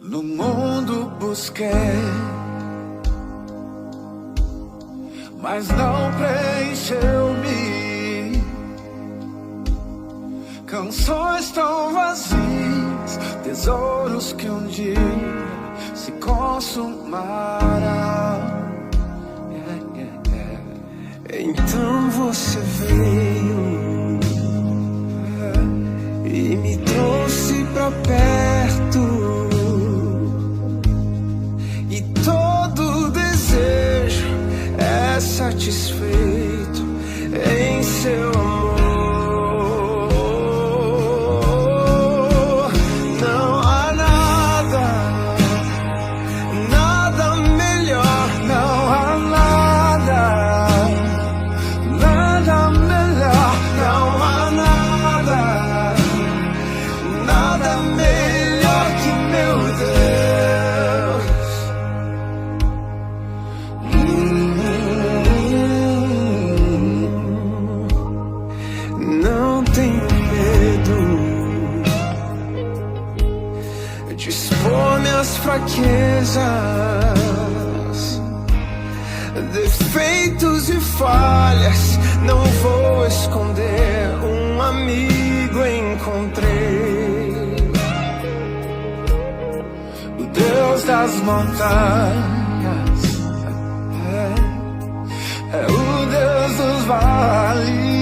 No mundo busquei, mas não preencheu-me. Canções tão vazias, tesouros que um dia se consumarão. Então você veio e me trouxe pra perto. Satisfeito em seu amor. Não há nada, nada melhor. Não há nada, nada melhor. Não há nada, nada melhor que meu Deus. Não tenho medo de expor minhas fraquezas, defeitos e falhas. Não vou esconder, um amigo encontrei. O Deus das montanhas é o Deus dos vales.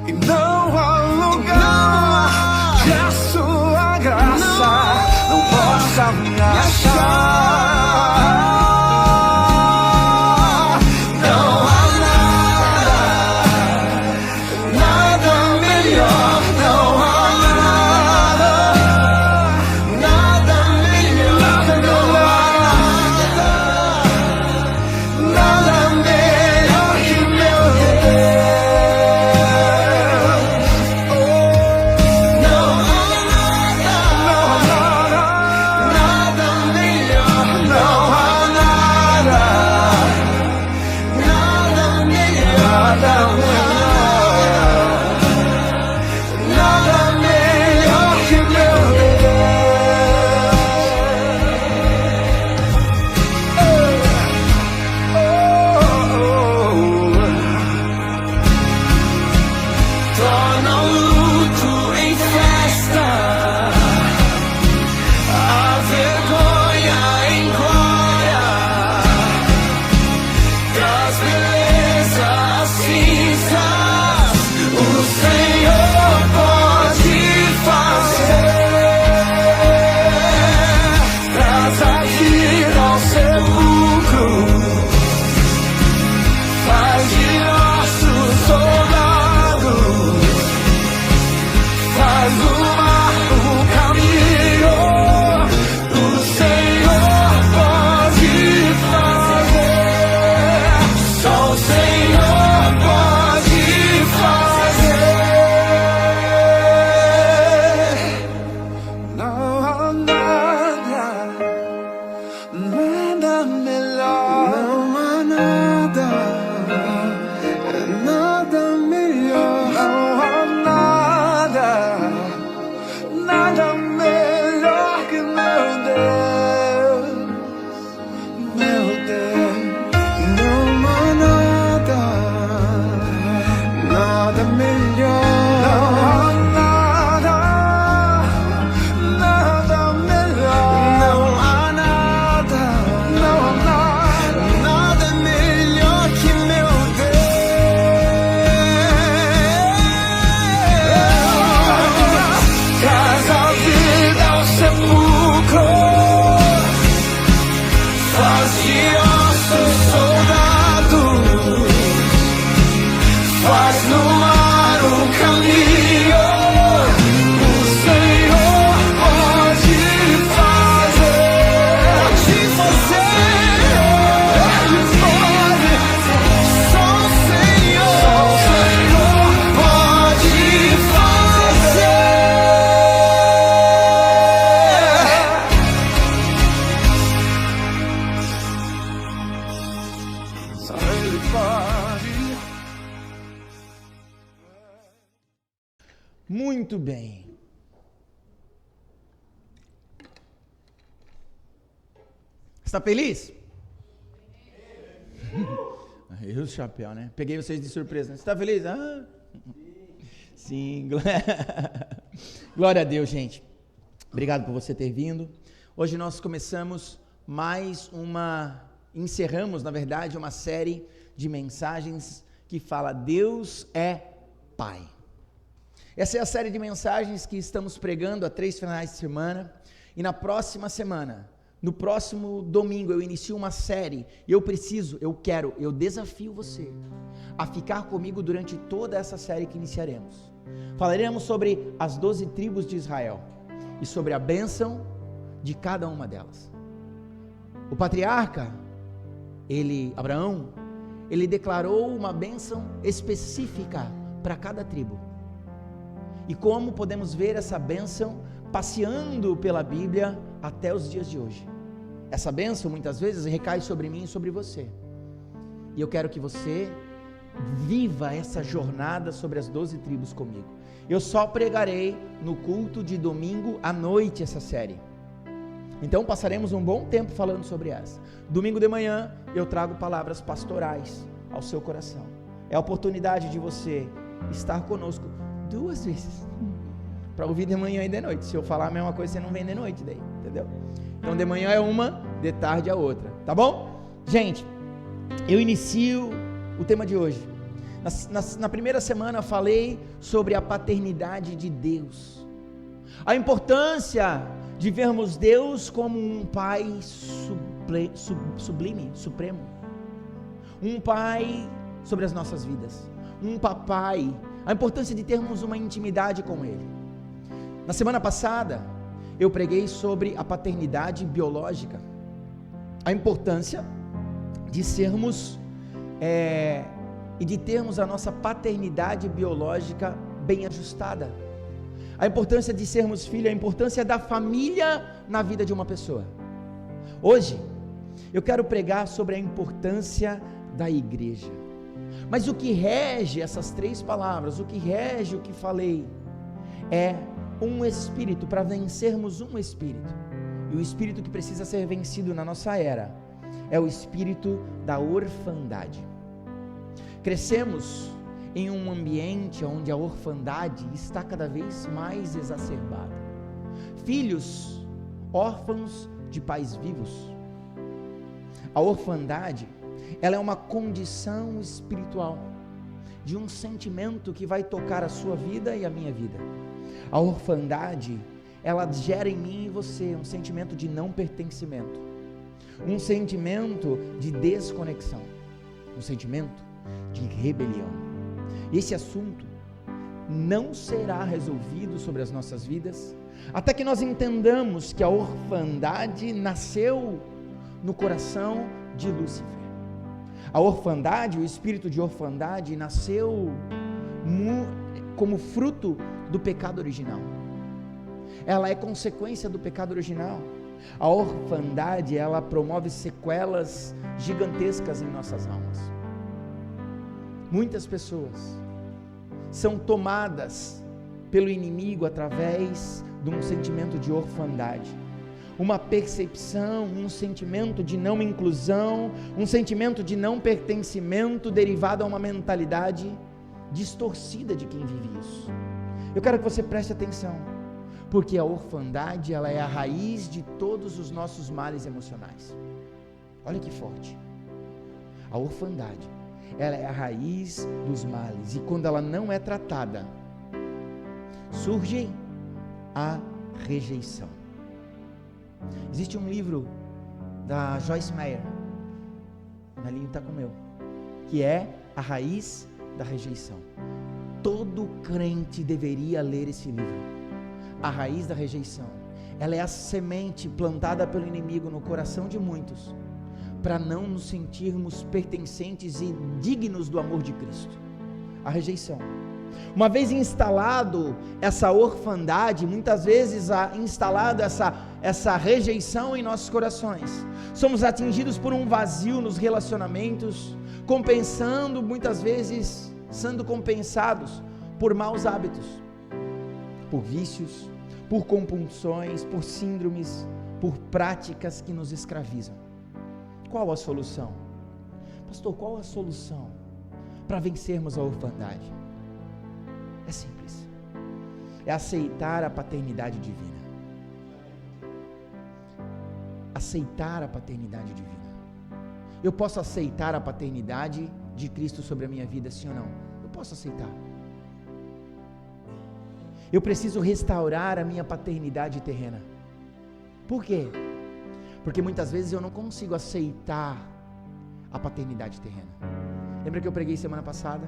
E não há lugar que a sua graça não possa me achar. Não há nada, nada melhor. Não há nada, nada melhor. Não há nada, nada melhor que meu Deus. Nada melhor. Não há nada, nada melhor. Não há nada, nada melhor que meu Deus, meu Deus. Não há nada, nada melhor. I'll be Está feliz? Eu, chapéu, né? Peguei vocês de surpresa. Né? Você está feliz? Ah, sim. Glória a Deus, gente. Obrigado por você ter vindo. Hoje nós encerramos, na verdade, uma série de mensagens que fala Deus é Pai. Essa é a série de mensagens que estamos pregando há 3 finais de semana, e na próxima semana, no próximo domingo, eu inicio uma série, e eu desafio você a ficar comigo durante toda essa série que iniciaremos. Falaremos sobre as 12 tribos de Israel, e sobre a bênção de cada uma delas. O patriarca, Abraão, ele declarou uma bênção específica para cada tribo. E como podemos ver essa bênção passeando pela Bíblia até os dias de hoje. Essa bênção muitas vezes recai sobre mim e sobre você. E eu quero que você viva essa jornada sobre as 12 tribos comigo. Eu só pregarei no culto de domingo à noite essa série. Então passaremos um bom tempo falando sobre essa. Domingo de manhã eu trago palavras pastorais ao seu coração. É a oportunidade de você estar conosco 2 vezes. Para ouvir de manhã e de noite. Se eu falar a mesma coisa, você não vem de noite daí, entendeu? Então de manhã é uma, de tarde é outra, tá bom? Gente, eu inicio o tema de hoje. Na primeira semana eu falei sobre a paternidade de Deus. A importância de vermos Deus como um Pai sublime, supremo. Um Pai sobre as nossas vidas. Um papai. A importância de termos uma intimidade com Ele. Na semana passada, eu preguei sobre a paternidade biológica. A importância de sermos e de termos a nossa paternidade biológica bem ajustada. A importância de sermos filhos, a importância da família na vida de uma pessoa. Hoje, eu quero pregar sobre a importância da igreja. Mas o que rege essas 3 palavras, o que rege o que falei, é um espírito, para vencermos um espírito. E o espírito que precisa ser vencido na nossa era é o espírito da orfandade. Crescemos em um ambiente onde a orfandade está cada vez mais exacerbada. Filhos órfãos de pais vivos. A orfandade, ela é uma condição espiritual de um sentimento que vai tocar a sua vida e a minha vida. A orfandade, ela gera em mim e você um sentimento de não pertencimento, um sentimento de desconexão, um sentimento de rebelião. Esse assunto não será resolvido sobre as nossas vidas até que nós entendamos que a orfandade nasceu no coração de Lúcifer. A orfandade, o espírito de orfandade nasceu como fruto do pecado original. Ela é consequência do pecado original. A orfandade, ela promove sequelas gigantescas em nossas almas. Muitas pessoas são tomadas pelo inimigo através de um sentimento de orfandade, uma percepção, um sentimento de não inclusão, um sentimento de não pertencimento derivado a uma mentalidade distorcida de quem vive isso. Eu quero que você preste atenção, porque a orfandade, ela é a raiz de todos os nossos males emocionais. Olha que forte. A orfandade, ela é a raiz dos males, e quando ela não é tratada, surge a rejeição. Existe um livro da Joyce Meyer, o Nalinho está com o meu, que é A Raiz da Rejeição. Todo crente deveria ler esse livro. A raiz da rejeição, ela é a semente plantada pelo inimigo no coração de muitos, para não nos sentirmos pertencentes e dignos do amor de Cristo. A rejeição. Uma vez instalado essa orfandade, muitas vezes instalado essa rejeição em nossos corações, somos atingidos por um vazio nos relacionamentos, compensando, muitas vezes sendo compensados por maus hábitos, por vícios, por compulsões, por síndromes, por práticas que nos escravizam. Qual a solução? Pastor, qual a solução para vencermos a orfandade? É simples. É aceitar a paternidade divina. Aceitar a paternidade divina. Eu posso aceitar a paternidade de Cristo sobre a minha vida, sim ou não? Eu posso aceitar. Eu preciso restaurar a minha paternidade terrena. Por quê? Porque muitas vezes eu não consigo aceitar a paternidade terrena. Lembra que eu preguei semana passada?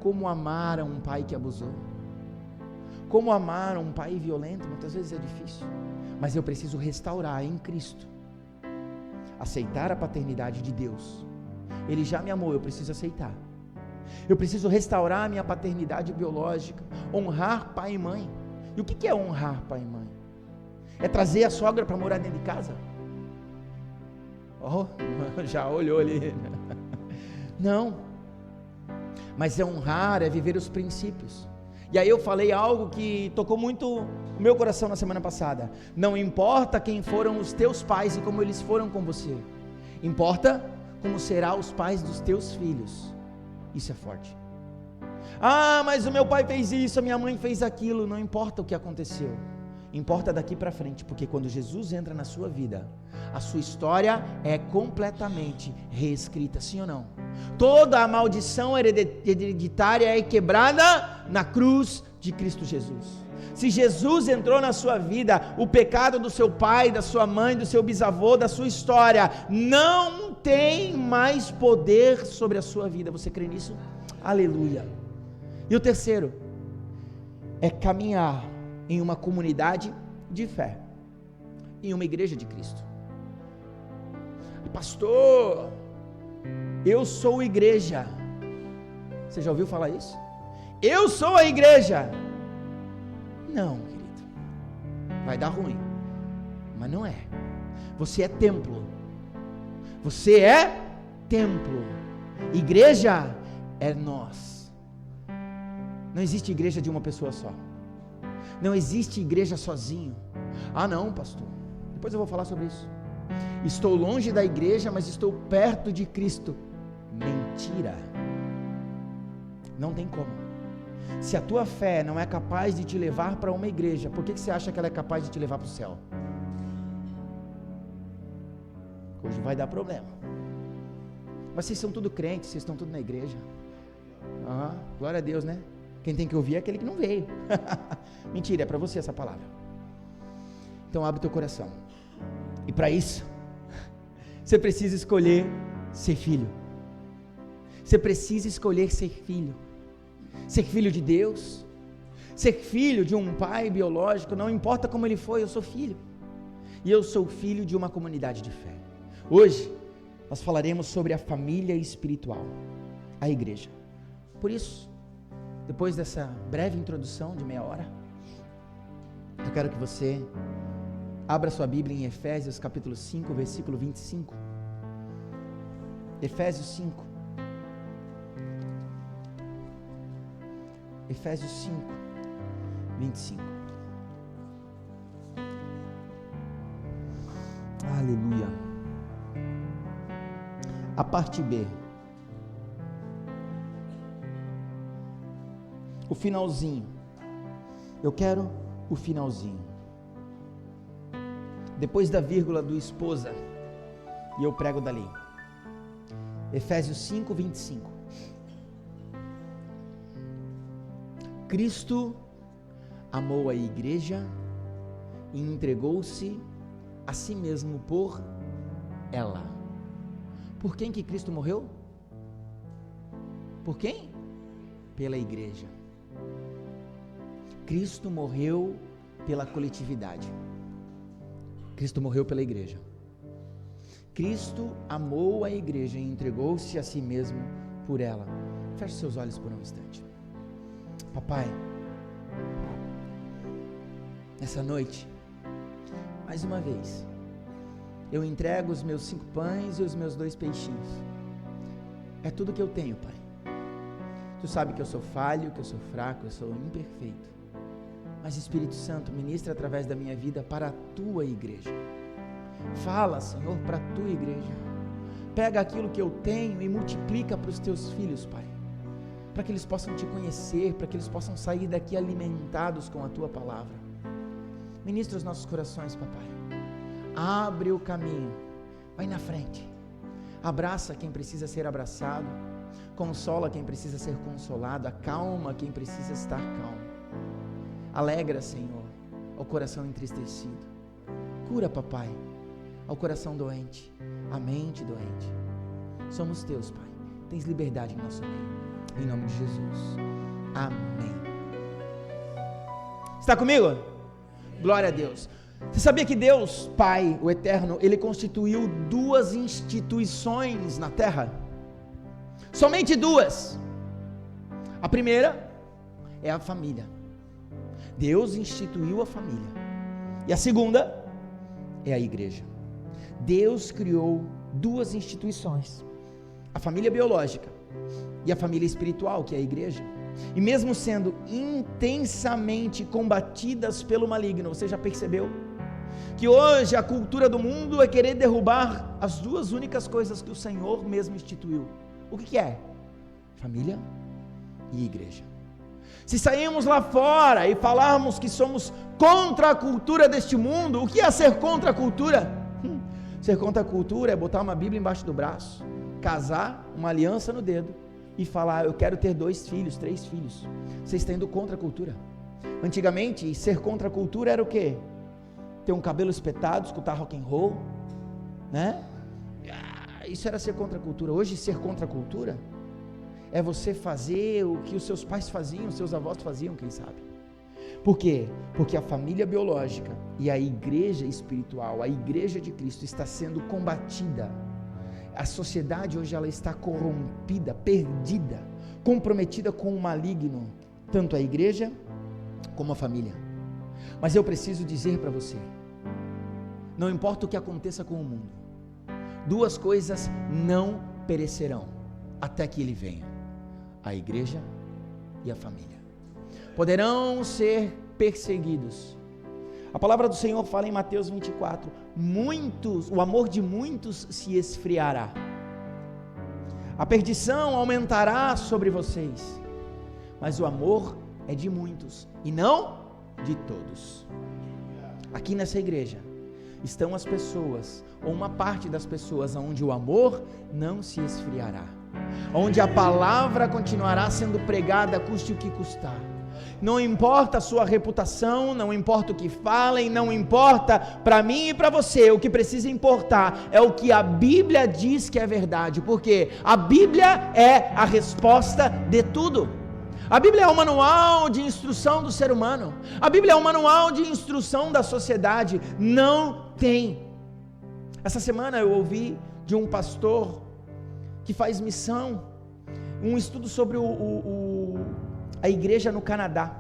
Como amar a um pai que abusou? Como amar a um pai violento? Muitas vezes é difícil. Mas eu preciso restaurar em Cristo. Aceitar a paternidade de Deus. Ele já me amou, eu preciso aceitar. Eu preciso restaurar a minha paternidade biológica. Honrar pai e mãe. E o que é honrar pai e mãe? É trazer a sogra para morar dentro de casa? Oh, já olhou ali. Não. Mas é honrar, é viver os princípios. E aí eu falei algo que tocou muito o meu coração na semana passada. Não importa quem foram os teus pais e como eles foram com você. Importa como serão os pais dos teus filhos. Isso é forte. Ah, mas o meu pai fez isso, a minha mãe fez aquilo. Não importa o que aconteceu. Importa daqui para frente, porque quando Jesus entra na sua vida, a sua história é completamente reescrita, sim ou não? Toda a maldição hereditária é quebrada na cruz de Cristo Jesus. Se Jesus entrou na sua vida, o pecado do seu pai, da sua mãe, do seu bisavô, da sua história, não tem mais poder sobre a sua vida. Você crê nisso? Aleluia. E o terceiro é caminhar em uma comunidade de fé, em uma igreja de Cristo. Pastor, eu sou igreja. Você já ouviu falar isso? Eu sou a igreja. Não, querido, vai dar ruim, mas não é. Você é templo. Você é templo. Igreja é nós. Não existe igreja de uma pessoa só. Não existe igreja sozinho. Ah não, pastor, depois eu vou falar sobre isso. Estou longe da igreja, mas estou perto de Cristo. Mentira. Não tem como. Se a tua fé não é capaz de te levar para uma igreja, por que você acha que ela é capaz de te levar para o céu? Hoje vai dar problema. Mas vocês são tudo crentes, vocês estão tudo na igreja. Glória a Deus, né? Quem tem que ouvir é aquele que não veio. Mentira, é para você essa palavra. Então abre teu coração. E para isso, você precisa escolher ser filho. Você precisa escolher ser filho. Ser filho de Deus. Ser filho de um pai biológico. Não importa como ele foi, eu sou filho. E eu sou filho de uma comunidade de fé. Hoje, nós falaremos sobre a família espiritual. A igreja. Por isso, depois dessa breve introdução de meia hora, eu quero que você abra sua Bíblia em Efésios capítulo 5, versículo 25. Efésios 5. Efésios 5, 25. Aleluia. A parte B. O finalzinho. Eu quero o finalzinho. Depois da vírgula do esposa. E eu prego dali. Efésios 5, 25. Cristo amou a igreja e entregou-se a si mesmo por ela. Por quem que Cristo morreu? Por quem? Pela igreja. Cristo morreu pela coletividade. Cristo morreu pela igreja. Cristo amou a igreja e entregou-se a si mesmo por ela. Feche seus olhos por um instante. Papai, nessa noite, mais uma vez, eu entrego os meus 5 pães e os meus 2 peixinhos. É tudo que eu tenho, Pai. Tu sabe que eu sou falho, que eu sou fraco, eu sou imperfeito. Mas Espírito Santo, ministra através da minha vida para a tua igreja. Fala, Senhor, para a tua igreja. Pega aquilo que eu tenho e multiplica para os teus filhos, Pai, para que eles possam te conhecer, para que eles possam sair daqui alimentados com a tua palavra. Ministra os nossos corações, papai. Abre o caminho, vai na frente, abraça quem precisa ser abraçado, consola quem precisa ser consolado, acalma quem precisa estar calmo. Alegra, Senhor, ao coração entristecido. Cura, papai, ao coração doente, à mente doente. Somos teus, Pai. Tens liberdade em nosso meio. Em nome de Jesus. Amém. Está comigo? Glória a Deus. Você sabia que Deus, Pai, o Eterno, Ele constituiu 2 instituições na terra? Somente 2. A primeira é a família. Deus instituiu a família. E a segunda é a igreja. Deus criou 2 instituições. A família biológica e a família espiritual, que é a igreja. E mesmo sendo intensamente combatidas pelo maligno, você já percebeu? Que hoje a cultura do mundo é querer derrubar as 2 únicas coisas que o Senhor mesmo instituiu. O que é? Família e igreja. Se sairmos lá fora e falarmos que somos contra a cultura deste mundo, o que é ser contra a cultura? Ser contra a cultura é botar uma Bíblia embaixo do braço, casar, uma aliança no dedo e falar, eu quero ter 2 filhos, 3 filhos. Você está indo contra a cultura. Antigamente, ser contra a cultura era o quê? Ter um cabelo espetado, escutar rock and roll, né? Isso era ser contra a cultura. Hoje, ser contra a cultura é você fazer o que os seus pais faziam, os seus avós faziam, quem sabe. Por quê? Porque a família biológica e a igreja espiritual, a igreja de Cristo está sendo combatida. A sociedade hoje ela está corrompida, perdida, comprometida com o maligno, tanto a igreja como a família. Mas eu preciso dizer para você, não importa o que aconteça com o mundo, 2 coisas não perecerão até que ele venha: a igreja e a família. Poderão ser perseguidos. A palavra do Senhor fala em Mateus 24, o amor de muitos se esfriará. A perdição aumentará sobre vocês, mas o amor é de muitos e não de todos. Aqui nessa igreja estão as pessoas, ou uma parte das pessoas, onde o amor não se esfriará, onde a palavra continuará sendo pregada, custe o que custar. Não importa a sua reputação, não importa o que falem, não importa para mim e para você, o que precisa importar é o que a Bíblia diz que é verdade, porque a Bíblia é a resposta de tudo. A Bíblia é o manual de instrução do ser humano, a Bíblia é o manual de instrução da sociedade, não tem. Essa semana eu ouvi de um pastor que faz missão, um estudo sobre a igreja no Canadá.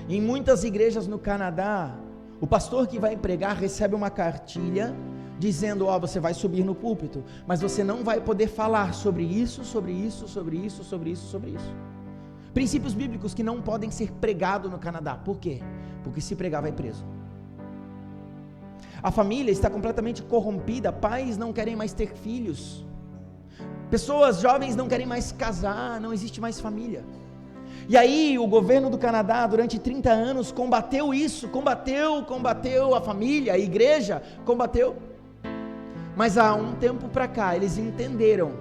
Em muitas igrejas no Canadá, o pastor que vai pregar recebe uma cartilha dizendo, você vai subir no púlpito, mas você não vai poder falar sobre isso, sobre isso, sobre isso, sobre isso, sobre isso. Princípios bíblicos que não podem ser pregados no Canadá. Por quê? Porque se pregar vai preso. A família está completamente corrompida, pais não querem mais ter filhos, pessoas jovens não querem mais casar, não existe mais família. E aí o governo do Canadá durante 30 anos combateu isso, combateu a família, a igreja, combateu. Mas há um tempo para cá eles entenderam,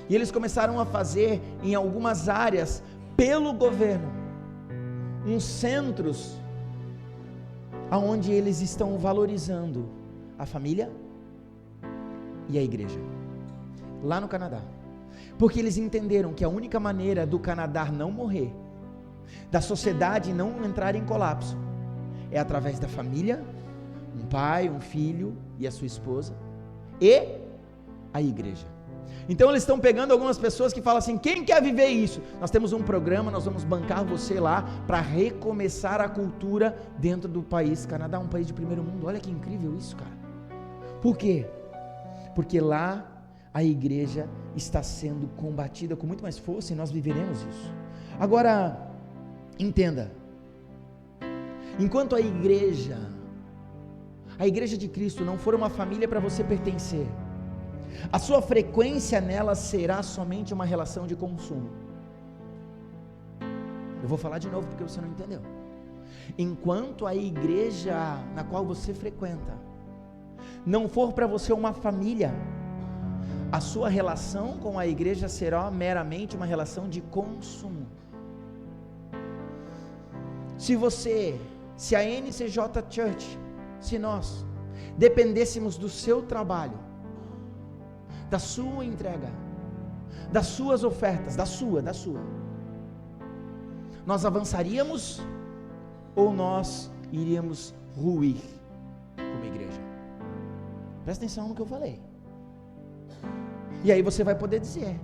e eles começaram a fazer em algumas áreas, pelo governo, uns centros, onde eles estão valorizando a família e a igreja, lá no Canadá. Porque eles entenderam que a única maneira do Canadá não morrer, da sociedade não entrar em colapso, é através da família, um pai, um filho e a sua esposa, e a igreja. Então eles estão pegando algumas pessoas que falam assim, quem quer viver isso? Nós temos um programa, nós vamos bancar você lá, para recomeçar a cultura dentro do país. Canadá é um país de primeiro mundo, olha que incrível isso, cara. Por quê? Porque lá a igreja está sendo combatida com muito mais força e nós viveremos isso. Agora, entenda, enquanto a igreja de Cristo não for uma família para você pertencer, a sua frequência nela será somente uma relação de consumo. Eu vou falar de novo porque você não entendeu. Enquanto a igreja na qual você frequenta não for para você uma família, a sua relação com a igreja será meramente uma relação de consumo. Se a NCJ Church, se nós dependêssemos do seu trabalho, da sua entrega, das suas ofertas, da sua, nós avançaríamos ou nós iríamos ruir como igreja? Presta atenção no que eu falei. E aí você vai poder dizer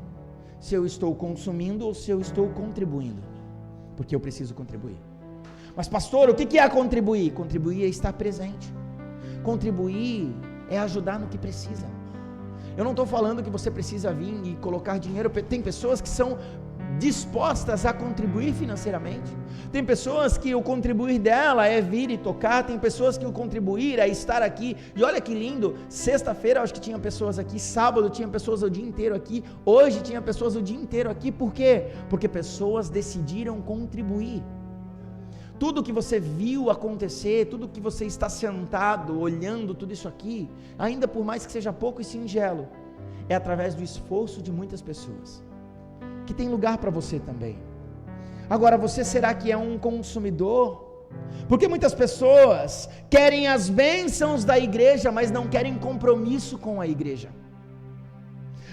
se eu estou consumindo ou se eu estou contribuindo, porque eu preciso contribuir. Mas pastor, o que é contribuir? Contribuir é estar presente. Contribuir é ajudar no que precisa. Eu não estou falando que você precisa vir e colocar dinheiro. Tem pessoas que são dispostas a contribuir financeiramente. Tem pessoas que o contribuir dela é vir e tocar. Tem pessoas que o contribuir é estar aqui. E olha que lindo, sexta-feira acho que tinha pessoas aqui, sábado tinha pessoas o dia inteiro aqui, hoje tinha pessoas o dia inteiro aqui. Por quê? Porque pessoas decidiram contribuir. Tudo que você viu acontecer, tudo que você está sentado, olhando tudo isso aqui, ainda por mais que seja pouco e singelo, é através do esforço de muitas pessoas, que tem lugar para você também. Agora, você será que é um consumidor? Porque muitas pessoas querem as bênçãos da igreja, mas não querem compromisso com a igreja.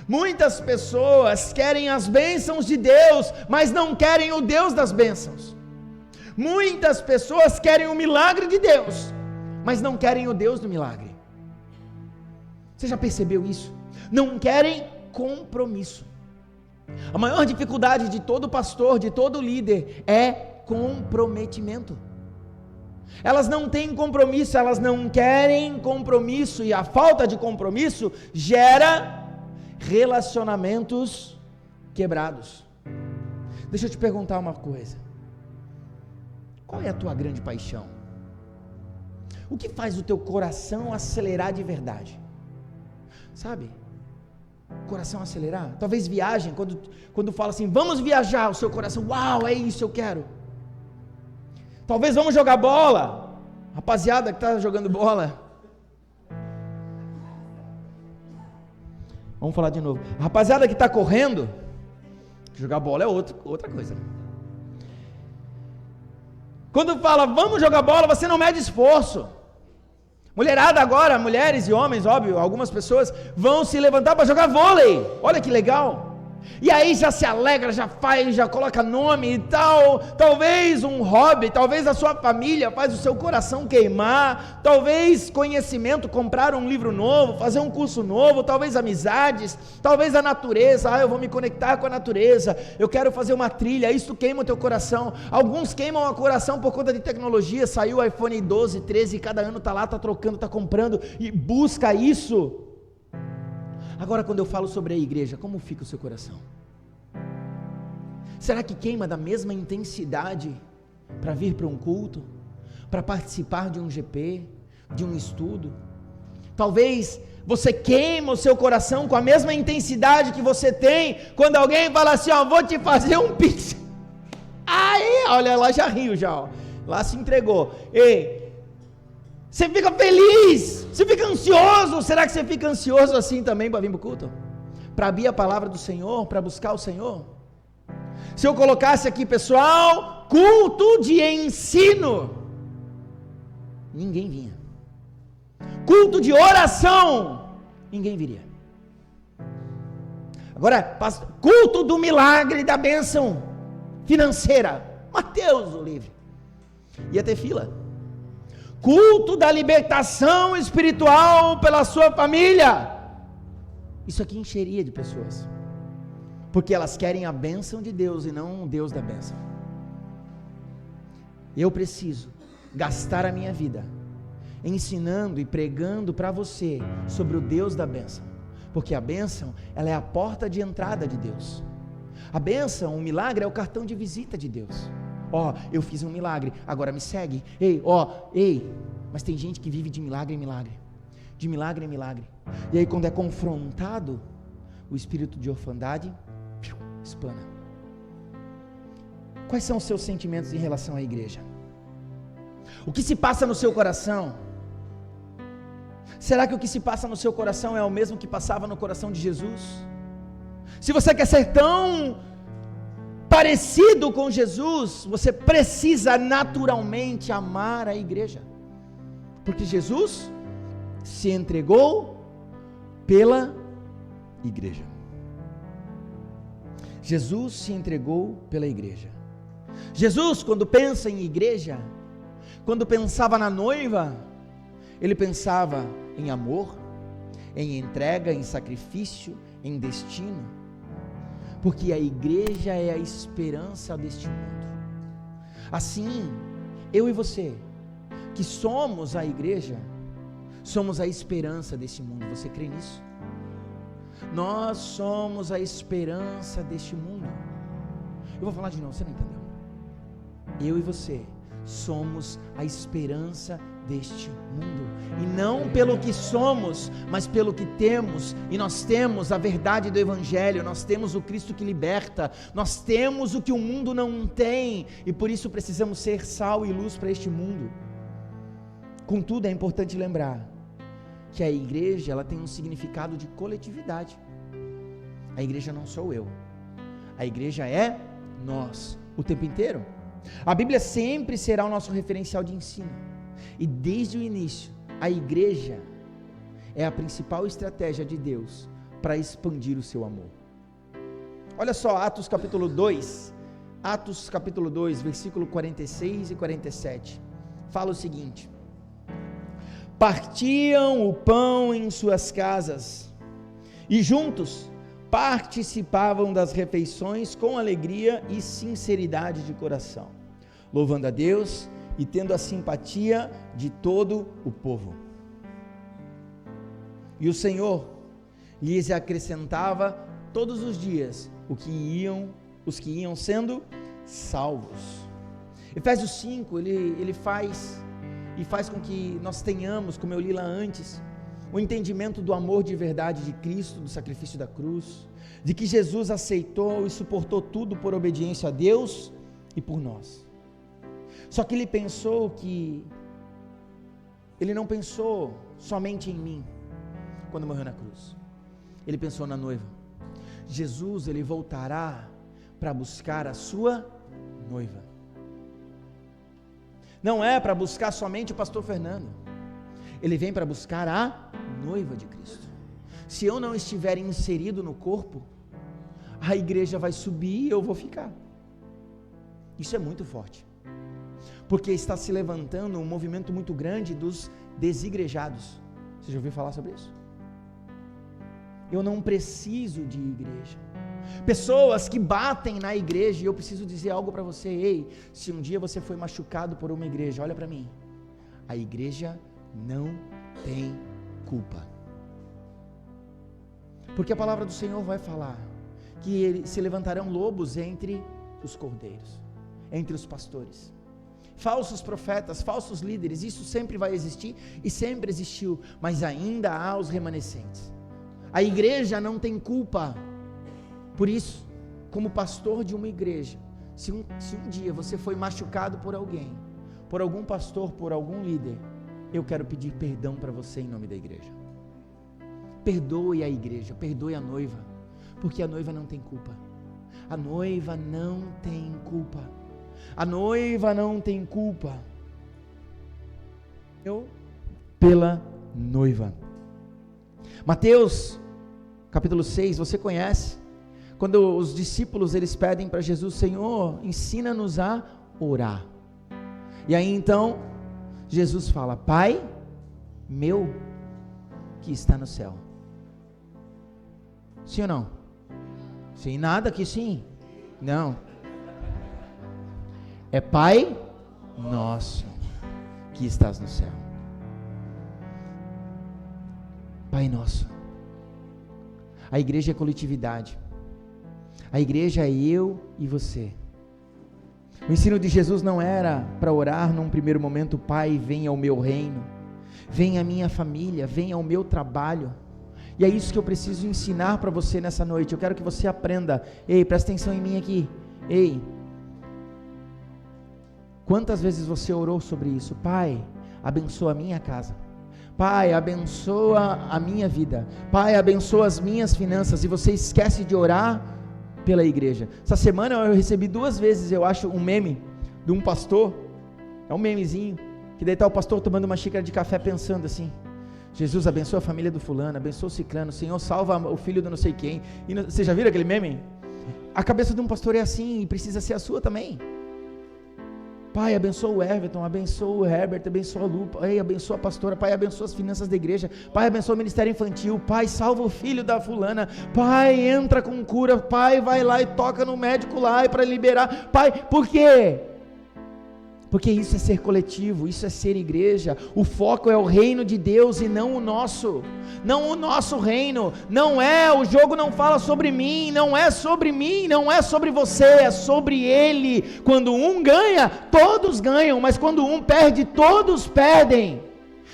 Muitas pessoas querem as bênçãos de Deus, mas não querem o Deus das bênçãos. Muitas pessoas querem o milagre de Deus, mas não querem o Deus do milagre. Você já percebeu isso? Não querem compromisso. A maior dificuldade de todo pastor, de todo líder, é comprometimento. Elas não têm compromisso, elas não querem compromisso, e a falta de compromisso gera relacionamentos quebrados. Deixa eu te perguntar uma coisa. Qual é a tua grande paixão? O que faz o teu coração acelerar de verdade? Sabe? Coração acelerar. Talvez viagem, quando fala assim, vamos viajar, o seu coração, uau, é isso, eu quero. Talvez vamos jogar bola. Rapaziada que está jogando bola. Vamos falar de novo. Rapaziada que está correndo, jogar bola é outra coisa. Quando fala, vamos jogar bola, você não mede esforço. Mulherada agora, mulheres e homens, óbvio, algumas pessoas vão se levantar para jogar vôlei. Olha que legal. E aí já se alegra, já faz, já coloca nome e tal. Talvez um hobby, talvez a sua família faz o seu coração queimar. Talvez conhecimento, comprar um livro novo, fazer um curso novo. Talvez amizades, talvez a natureza. Eu vou me conectar com a natureza. Eu quero fazer uma trilha, isso queima o teu coração. Alguns queimam o coração por conta de tecnologia. Saiu o iPhone 12, 13, cada ano está lá, está trocando, está comprando e busca isso. Agora, quando eu falo sobre a igreja, como fica o seu coração? Será que queima da mesma intensidade para vir para um culto, para participar de um GP, de um estudo? Talvez você queima o seu coração com a mesma intensidade que você tem quando alguém fala assim, ó, vou te fazer um pix. Aí, olha, lá já riu já, ó. Lá se entregou. Ei, você fica feliz, você fica ansioso. Será que você fica ansioso assim também para vir para o culto? Para abrir a palavra do Senhor, para buscar o Senhor? Se eu colocasse aqui, pessoal, culto de ensino, ninguém vinha. Culto de oração, ninguém viria. Agora, culto do milagre, da bênção financeira, Mateus o livre, ia ter fila. Culto da libertação espiritual pela sua família, isso aqui encheria de pessoas, porque elas querem a bênção de Deus e não o Deus da bênção. Eu preciso gastar a minha vida ensinando e pregando para você sobre o Deus da bênção, porque a bênção, ela é a porta de entrada de Deus. A bênção, o milagre é o cartão de visita de Deus. Ó, eu fiz um milagre, agora me segue. Ei, mas tem gente que vive de milagre em milagre. de milagre em milagre. E aí quando é confrontado, o espírito de orfandade explana. Quais são os seus sentimentos em relação à igreja? O que se passa no seu coração? Será que o que se passa no seu coração é o mesmo que passava no coração de Jesus? Se você quer ser tão parecido com Jesus, você precisa naturalmente amar a igreja, porque Jesus se entregou pela igreja. Jesus se entregou pela igreja. Jesus, quando pensa em igreja, quando pensava na noiva, ele pensava em amor, em entrega, em sacrifício, em destino, porque a igreja é a esperança deste mundo. Assim, eu e você, que somos a igreja, somos a esperança deste mundo. Você crê nisso? Nós somos a esperança deste mundo. Eu vou falar de novo, você não entendeu? Eu e você somos a esperança deste mundo, e não pelo que somos, mas pelo que temos. E nós temos a verdade do evangelho, nós temos o Cristo que liberta, nós temos o que o mundo não tem, e por isso precisamos ser sal e luz para este mundo. Contudo, é importante lembrar que a igreja, ela tem um significado de coletividade. A igreja não sou eu, a igreja é nós, o tempo inteiro. A Bíblia sempre será o nosso referencial de ensino, e desde o início, a igreja é a principal estratégia de Deus para expandir o seu amor. Olha só, Atos capítulo 2, versículo 46 e 47, fala o seguinte: partiam o pão em suas casas, e juntos participavam das refeições com alegria e sinceridade de coração, louvando a Deus e tendo a simpatia de todo o povo. E o Senhor lhes acrescentava todos os dias os que iam sendo salvos. Efésios 5, ele faz com que nós tenhamos, como eu li lá antes, o entendimento do amor de verdade de Cristo, do sacrifício da cruz, de que Jesus aceitou e suportou tudo por obediência a Deus e por nós. Só que ele não pensou somente em mim quando morreu na cruz. Ele pensou na noiva. Jesus, ele voltará para buscar a sua noiva. Não é para buscar somente o pastor Fernando. Ele vem para buscar a noiva de Cristo. Se eu não estiver inserido no corpo, a igreja vai subir e eu vou ficar. Isso é muito forte, porque está se levantando um movimento muito grande dos desigrejados. Você já ouviu falar sobre isso? Eu não preciso de igreja. Pessoas que batem na igreja, e eu preciso dizer algo para você. Ei, se um dia você foi machucado por uma igreja, olha para mim, a igreja não tem culpa, porque a palavra do Senhor vai falar que se levantarão lobos entre os cordeiros, entre os pastores, falsos profetas, falsos líderes. Isso sempre vai existir e sempre existiu, mas ainda há os remanescentes. A igreja não tem culpa. Por isso, como pastor de uma igreja, se um dia você foi machucado por alguém, por algum pastor, por algum líder, eu quero pedir perdão para você em nome da igreja. Perdoe a igreja, perdoe a noiva, porque a noiva não tem culpa. A noiva não tem culpa. A noiva não tem culpa. Eu pela noiva. Mateus capítulo 6, você conhece? Quando os discípulos eles pedem para Jesus: Senhor, ensina-nos a orar. E aí então Jesus fala: Pai meu que está no céu. Sim ou não? Sim, nada que sim. Não. É Pai nosso que estás no céu. Pai nosso. A igreja é coletividade. A igreja é eu e você. O ensino de Jesus não era para orar num primeiro momento: Pai, venha ao meu reino. vem a minha família, vem ao meu trabalho. E é isso que eu preciso ensinar para você nessa noite. Eu quero que você aprenda. Ei, presta atenção em mim aqui. Ei, quantas vezes você orou sobre isso? Pai, abençoa a minha casa. Pai, abençoa a minha vida. Pai, abençoa as minhas finanças. E você esquece de orar pela igreja. Essa semana eu recebi 2 vezes, eu acho, um meme de um pastor. É um memezinho. Que daí está o pastor tomando uma xícara de café pensando assim: Jesus abençoa a família do fulano, abençoa o ciclano, Senhor salva o filho do não sei quem. E você já viram aquele meme? A cabeça de um pastor é assim, e precisa ser a sua também. Pai, abençoa o Everton, abençoa o Herbert, abençoa a Lu, Pai, abençoa a pastora, Pai, abençoa as finanças da igreja, Pai, abençoa o ministério infantil, Pai, salva o filho da fulana, Pai, entra com cura, Pai, vai lá e toca no médico lá para liberar, Pai, por quê? Porque isso é ser coletivo, isso é ser igreja. O foco é o reino de Deus e não o nosso. Não o nosso reino. Não é, o jogo não fala sobre mim, não é sobre mim, não é sobre você, é sobre Ele. Quando um ganha, todos ganham, mas quando um perde, todos perdem.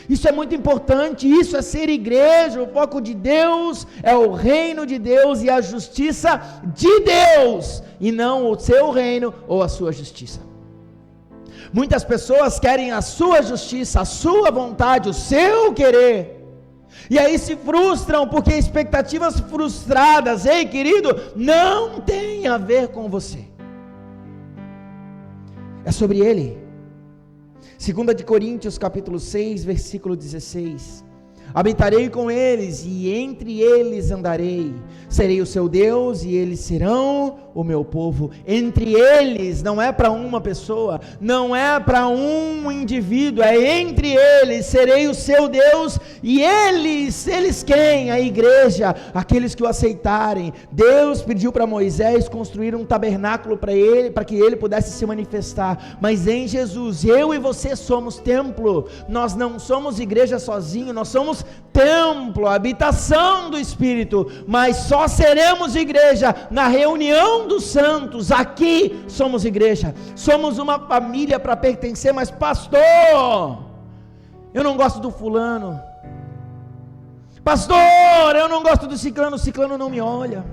Isso é muito importante, isso é ser igreja. O foco de Deus é o reino de Deus e a justiça de Deus, e não o seu reino ou a sua justiça. Muitas pessoas querem a sua justiça, a sua vontade, o seu querer, e aí se frustram, porque expectativas frustradas, ei querido, não tem a ver com você, é sobre Ele. 2 de Coríntios capítulo 6, versículo 16, habitarei com eles e entre eles andarei, serei o seu Deus e eles serão o meu povo. Entre eles, não é para uma pessoa, não é para um indivíduo, é entre eles, serei o seu Deus e eles quem? A igreja, aqueles que o aceitarem. Deus pediu para Moisés construir um tabernáculo para ele, para que ele pudesse se manifestar, mas em Jesus, eu e você somos templo, nós não somos igreja sozinho, nós somos templo, habitação do Espírito, mas só seremos igreja na reunião dos santos. Aqui somos igreja, somos uma família para pertencer. Mas pastor, eu não gosto do fulano, pastor, eu não gosto do ciclano, o ciclano não me olha,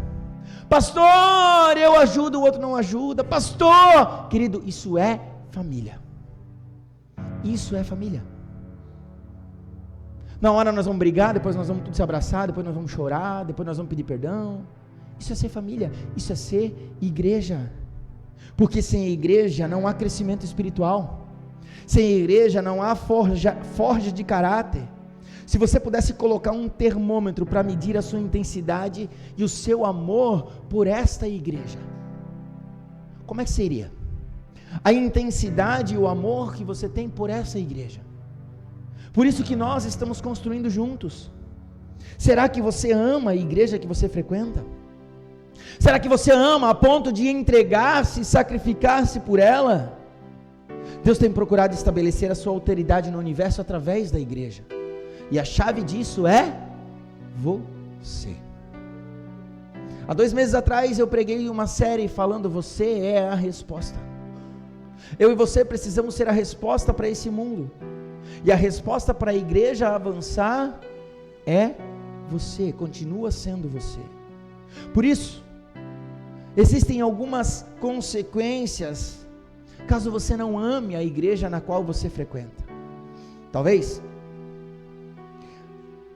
pastor, eu ajudo, o outro não ajuda, pastor, querido, isso é família, isso é família. Na hora nós vamos brigar, depois nós vamos tudo se abraçar, depois nós vamos chorar, depois nós vamos pedir perdão. Isso é ser família, isso é ser igreja. Porque sem igreja não há crescimento espiritual, sem igreja não há forja de caráter. Se você pudesse colocar um termômetro para medir a sua intensidade e o seu amor por esta igreja, como é que seria? A intensidade e o amor que você tem por essa igreja. Por isso que nós estamos construindo juntos. Será que você ama a igreja que você frequenta? Será que você ama a ponto de entregar-se, sacrificar-se por ela? Deus tem procurado estabelecer a sua autoridade no universo através da igreja, e a chave disso é você. Há 2 meses atrás eu preguei uma série falando: você é a resposta. Eu e você precisamos ser a resposta para esse mundo, e a resposta para a igreja avançar é você, continua sendo você. Por isso, existem algumas consequências caso você não ame a igreja na qual você frequenta. Talvez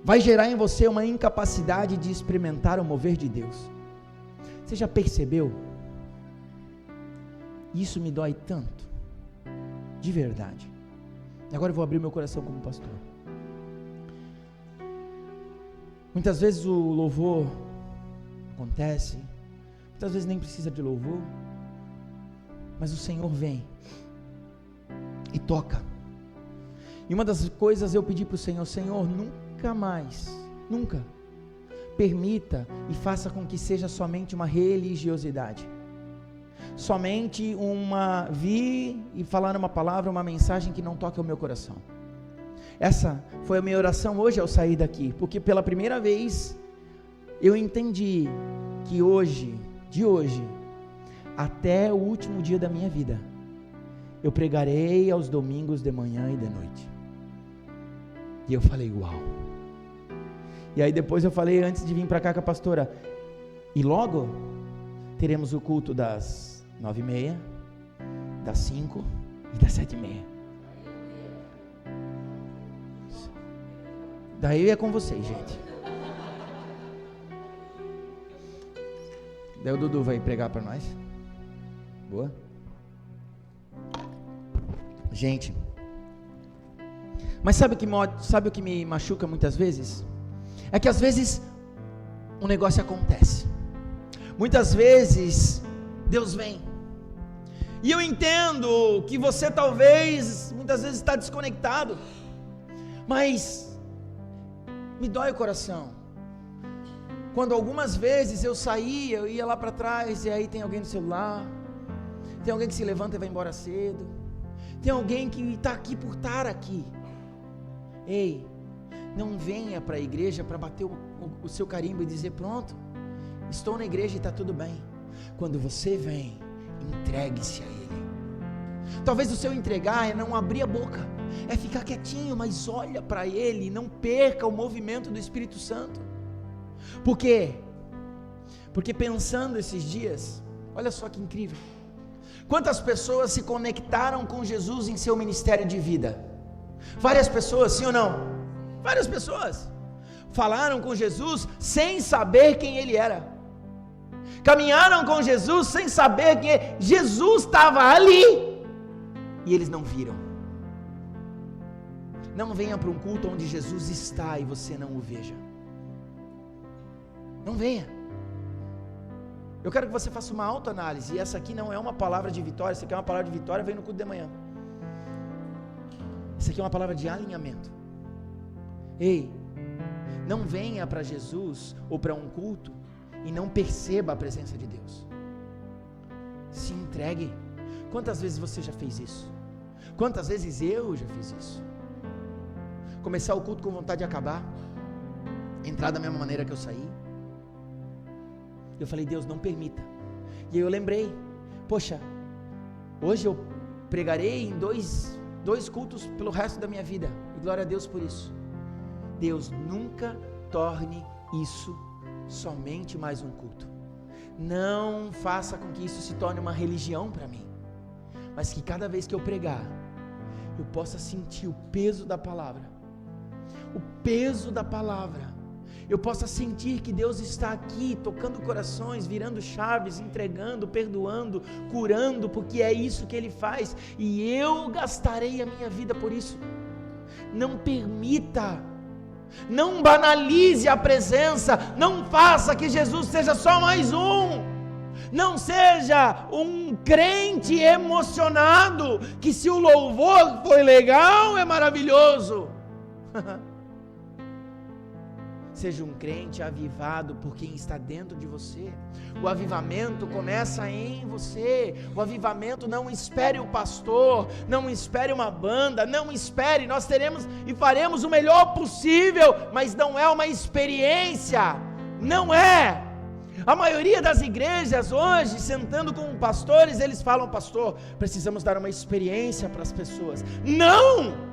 vai gerar em você uma incapacidade de experimentar o mover de Deus. Você já percebeu? Isso me dói tanto, de verdade. Agora eu vou abrir meu coração como pastor. Muitas vezes o louvor acontece, muitas vezes nem precisa de louvor, mas o Senhor vem e toca. E uma das coisas eu pedi para o Senhor: Senhor, nunca mais, nunca permita e faça com que seja somente uma religiosidade, somente vir e falar uma palavra, uma mensagem que não toque o meu coração. Essa foi a minha oração hoje ao sair daqui, porque pela primeira vez eu entendi que de hoje até o último dia da minha vida, eu pregarei aos domingos de manhã e de noite. E eu falei, uau. E aí depois eu falei, antes de vir para cá com a pastora, e logo teremos o culto das 9h30, das 5 e das 7h30. Daí é com vocês, gente. Daí o Dudu vai pregar para nós. Boa. Gente, mas sabe o que me machuca muitas vezes? É que às vezes um negócio acontece. Muitas vezes Deus vem. E eu entendo que você talvez, muitas vezes está desconectado. Mas me dói o coração. Quando algumas vezes eu saía, eu ia lá para trás e aí tem alguém no celular. Tem alguém que se levanta e vai embora cedo. Tem alguém que está aqui por estar aqui. Ei, não venha para a igreja para bater o seu carimbo e dizer, pronto, estou na igreja e está tudo bem. Quando você vem, entregue-se a Ele. Talvez o seu entregar é não abrir a boca, é ficar quietinho, mas olha para Ele, não perca o movimento do Espírito Santo. Por quê? Porque pensando esses dias, olha só que incrível, quantas pessoas se conectaram com Jesus em seu ministério de vida? Várias pessoas, sim ou não? Várias pessoas falaram com Jesus sem saber quem Ele era, caminharam com Jesus sem saber que Jesus estava ali, e eles não viram. Não venha para um culto onde Jesus está e você não o veja. Não venha. Eu quero que você faça uma autoanálise, e essa aqui não é uma palavra de vitória, essa aqui é uma palavra de vitória, vem no culto de manhã. Essa aqui é uma palavra de alinhamento. Ei, não venha para Jesus ou para um culto e não perceba a presença de Deus. Se entregue. Quantas vezes você já fez isso? Quantas vezes eu já fiz isso? Começar o culto com vontade de acabar, entrar da mesma maneira que eu saí. Eu falei, Deus, não permita. E aí eu lembrei, poxa, hoje eu pregarei em dois cultos pelo resto da minha vida, e glória a Deus por isso. Deus, nunca torne isso somente mais um culto. Não faça com que isso se torne uma religião para mim, mas que cada vez que eu pregar, eu possa sentir o peso da palavra, eu possa sentir que Deus está aqui, tocando corações, virando chaves, entregando, perdoando, curando, porque é isso que Ele faz, e eu gastarei a minha vida por isso. Não permita, não banalize a presença, não faça que Jesus seja só mais um, não seja um crente emocionado, que se o louvor foi legal, é maravilhoso. Seja um crente avivado por quem está dentro de você. O avivamento começa em você. O avivamento, não espere o pastor, não espere uma banda, não espere, nós teremos e faremos o melhor possível, mas não é uma experiência, não é. A maioria das igrejas hoje, sentando com pastores, eles falam, pastor, precisamos dar uma experiência para as pessoas. Não!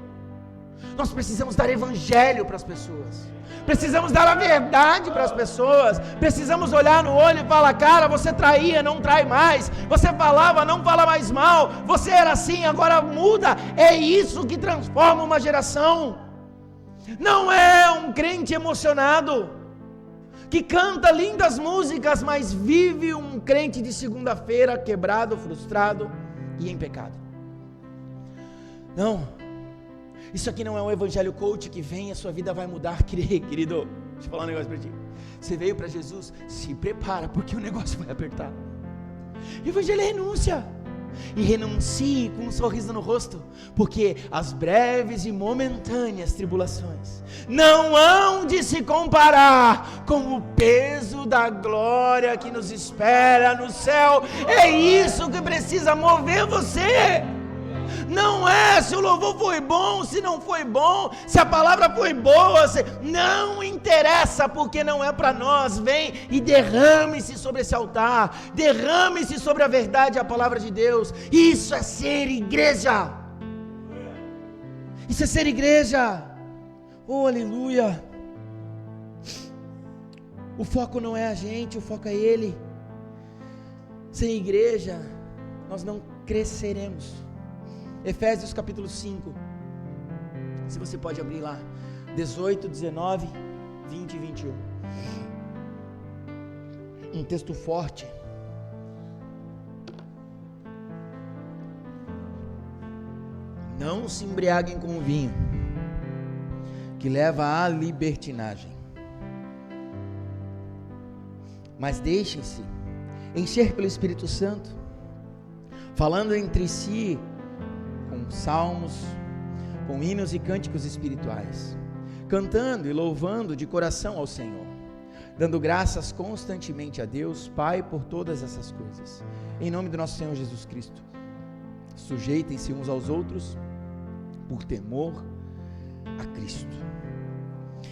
Nós precisamos dar evangelho para as pessoas, precisamos dar a verdade para as pessoas, precisamos olhar no olho e falar, cara, você traía, não trai mais, você falava, não fala mais mal, você era assim, agora muda. É isso que transforma uma geração. Não é um crente emocionado, que canta lindas músicas, mas vive um crente de segunda-feira, quebrado, frustrado e em pecado. Não. Isso aqui não é um evangelho coach que vem e a sua vida vai mudar, querido. Deixa eu falar um negócio para ti. Você veio para Jesus, se prepara, porque o negócio vai apertar. Evangelho é renúncia. E renuncie com um sorriso no rosto, porque as breves e momentâneas tribulações não hão de se comparar com o peso da glória que nos espera no céu. É isso que precisa mover você. Não é se o louvor foi bom, se não foi bom, se a palavra foi boa, não interessa, porque não é para nós. Vem e derrame-se sobre esse altar, derrame-se sobre a verdade, a palavra de Deus. Isso é ser igreja. Isso é ser igreja. Oh, aleluia! O foco não é a gente, o foco é Ele. Sem igreja, nós não cresceremos. Efésios capítulo 5, se você pode abrir lá, 18, 19, 20 e 21. Um texto forte. Não se embriaguem com o vinho, que leva à libertinagem, mas deixem-se encher pelo Espírito Santo, falando entre si com salmos, com hinos e cânticos espirituais, cantando e louvando de coração ao Senhor, dando graças constantemente a Deus Pai por todas essas coisas, em nome do nosso Senhor Jesus Cristo. Sujeitem-se uns aos outros por temor a Cristo.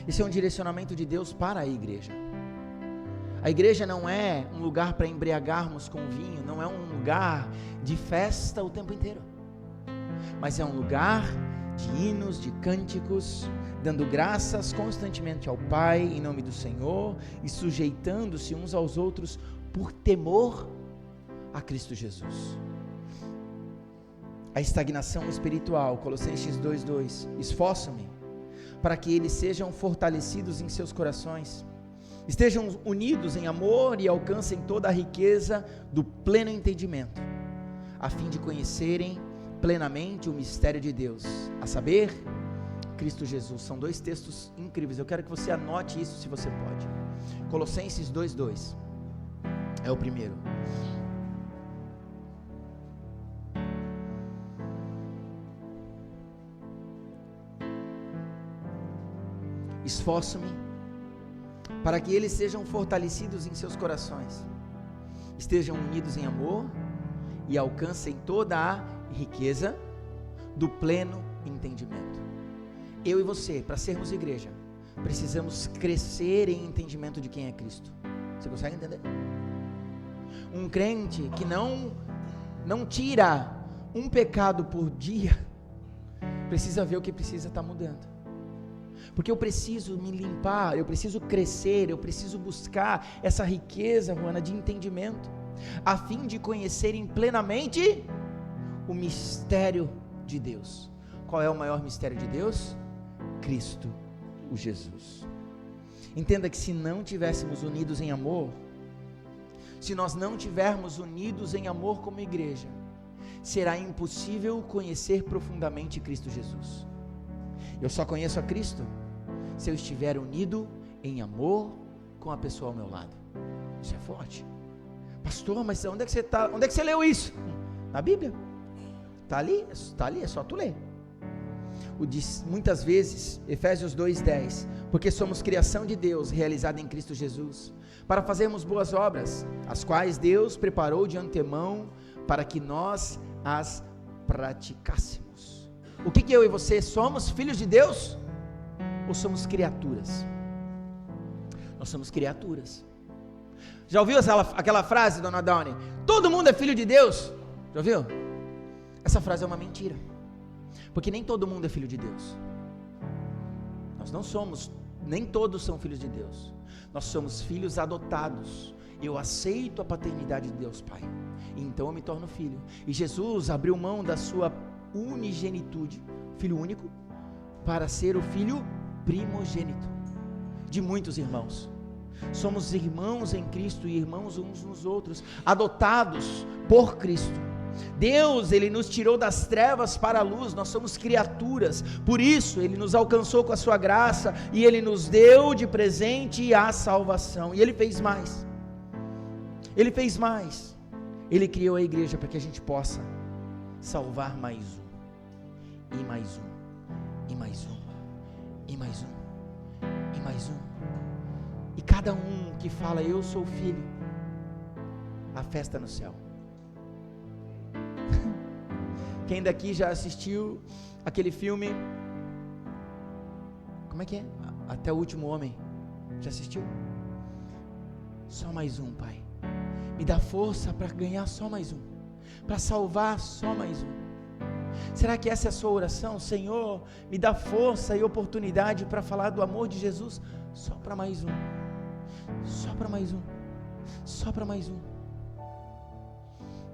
Esse é um direcionamento de Deus para a igreja. A igreja não é um lugar para embriagarmos com vinho, não é um lugar de festa o tempo inteiro, mas é um lugar de hinos, de cânticos, dando graças constantemente ao Pai em nome do Senhor e sujeitando-se uns aos outros por temor a Cristo Jesus. A estagnação espiritual, Colossenses 2:2, esforço-me para que eles sejam fortalecidos em seus corações, estejam unidos em amor e alcancem toda a riqueza do pleno entendimento, a fim de conhecerem plenamente o mistério de Deus, a saber, Cristo Jesus. São dois textos incríveis, eu quero que você anote isso se você pode. Colossenses 2:2 é o primeiro. Esforço-me para que eles sejam fortalecidos em seus corações, estejam unidos em amor e alcancem toda a riqueza do pleno entendimento. Eu e você, para sermos igreja, precisamos crescer em entendimento de quem é Cristo. Você consegue entender? Um crente que não tira um pecado por dia, precisa ver o que precisa estar mudando. Porque eu preciso me limpar, eu preciso crescer, eu preciso buscar essa riqueza, Juana, de entendimento, a fim de conhecerem plenamente o mistério de Deus. Qual é o maior mistério de Deus? Cristo, o Jesus. Entenda que se não tivéssemos unidos em amor, se nós não tivermos unidos em amor como igreja, será impossível conhecer profundamente Cristo Jesus. Eu só conheço a Cristo se eu estiver unido em amor com a pessoa ao meu lado. Isso é forte. Pastor, mas onde é que você está? Onde é que você leu isso? Na Bíblia. Está ali, é só tu ler. Muitas vezes, Efésios 2:10, porque somos criação de Deus, realizada em Cristo Jesus, para fazermos boas obras, as quais Deus preparou de antemão para que nós as praticássemos. O que eu e você somos? Filhos de Deus? Ou somos criaturas? Nós somos criaturas. Já ouviu aquela frase, dona Downie? Todo mundo é filho de Deus. Já ouviu? Essa frase é uma mentira, porque nem todo mundo é filho de Deus. Nós não somos, nem todos são filhos de Deus. Nós somos filhos adotados. Eu aceito a paternidade de Deus Pai, então eu me torno filho. E Jesus abriu mão da sua unigenitude, filho único, para ser o filho primogênito de muitos irmãos. Somos irmãos em Cristo e irmãos uns nos outros, adotados por Cristo. Deus, Ele nos tirou das trevas para a luz, nós somos criaturas, por isso Ele nos alcançou com a sua graça e Ele nos deu de presente a salvação. E Ele fez mais, Ele criou a igreja para que a gente possa salvar mais um, e mais um, e mais um, e mais um, e mais um, e cada um que fala eu sou filho, a festa no céu. Quem daqui já assistiu aquele filme, como é que é? Até o Último Homem, já assistiu? Só mais um, Pai, me dá força para ganhar só mais um, para salvar só mais um. Será que essa é a sua oração? Senhor, me dá força e oportunidade para falar do amor de Jesus só para mais um, só para mais um, só para mais um.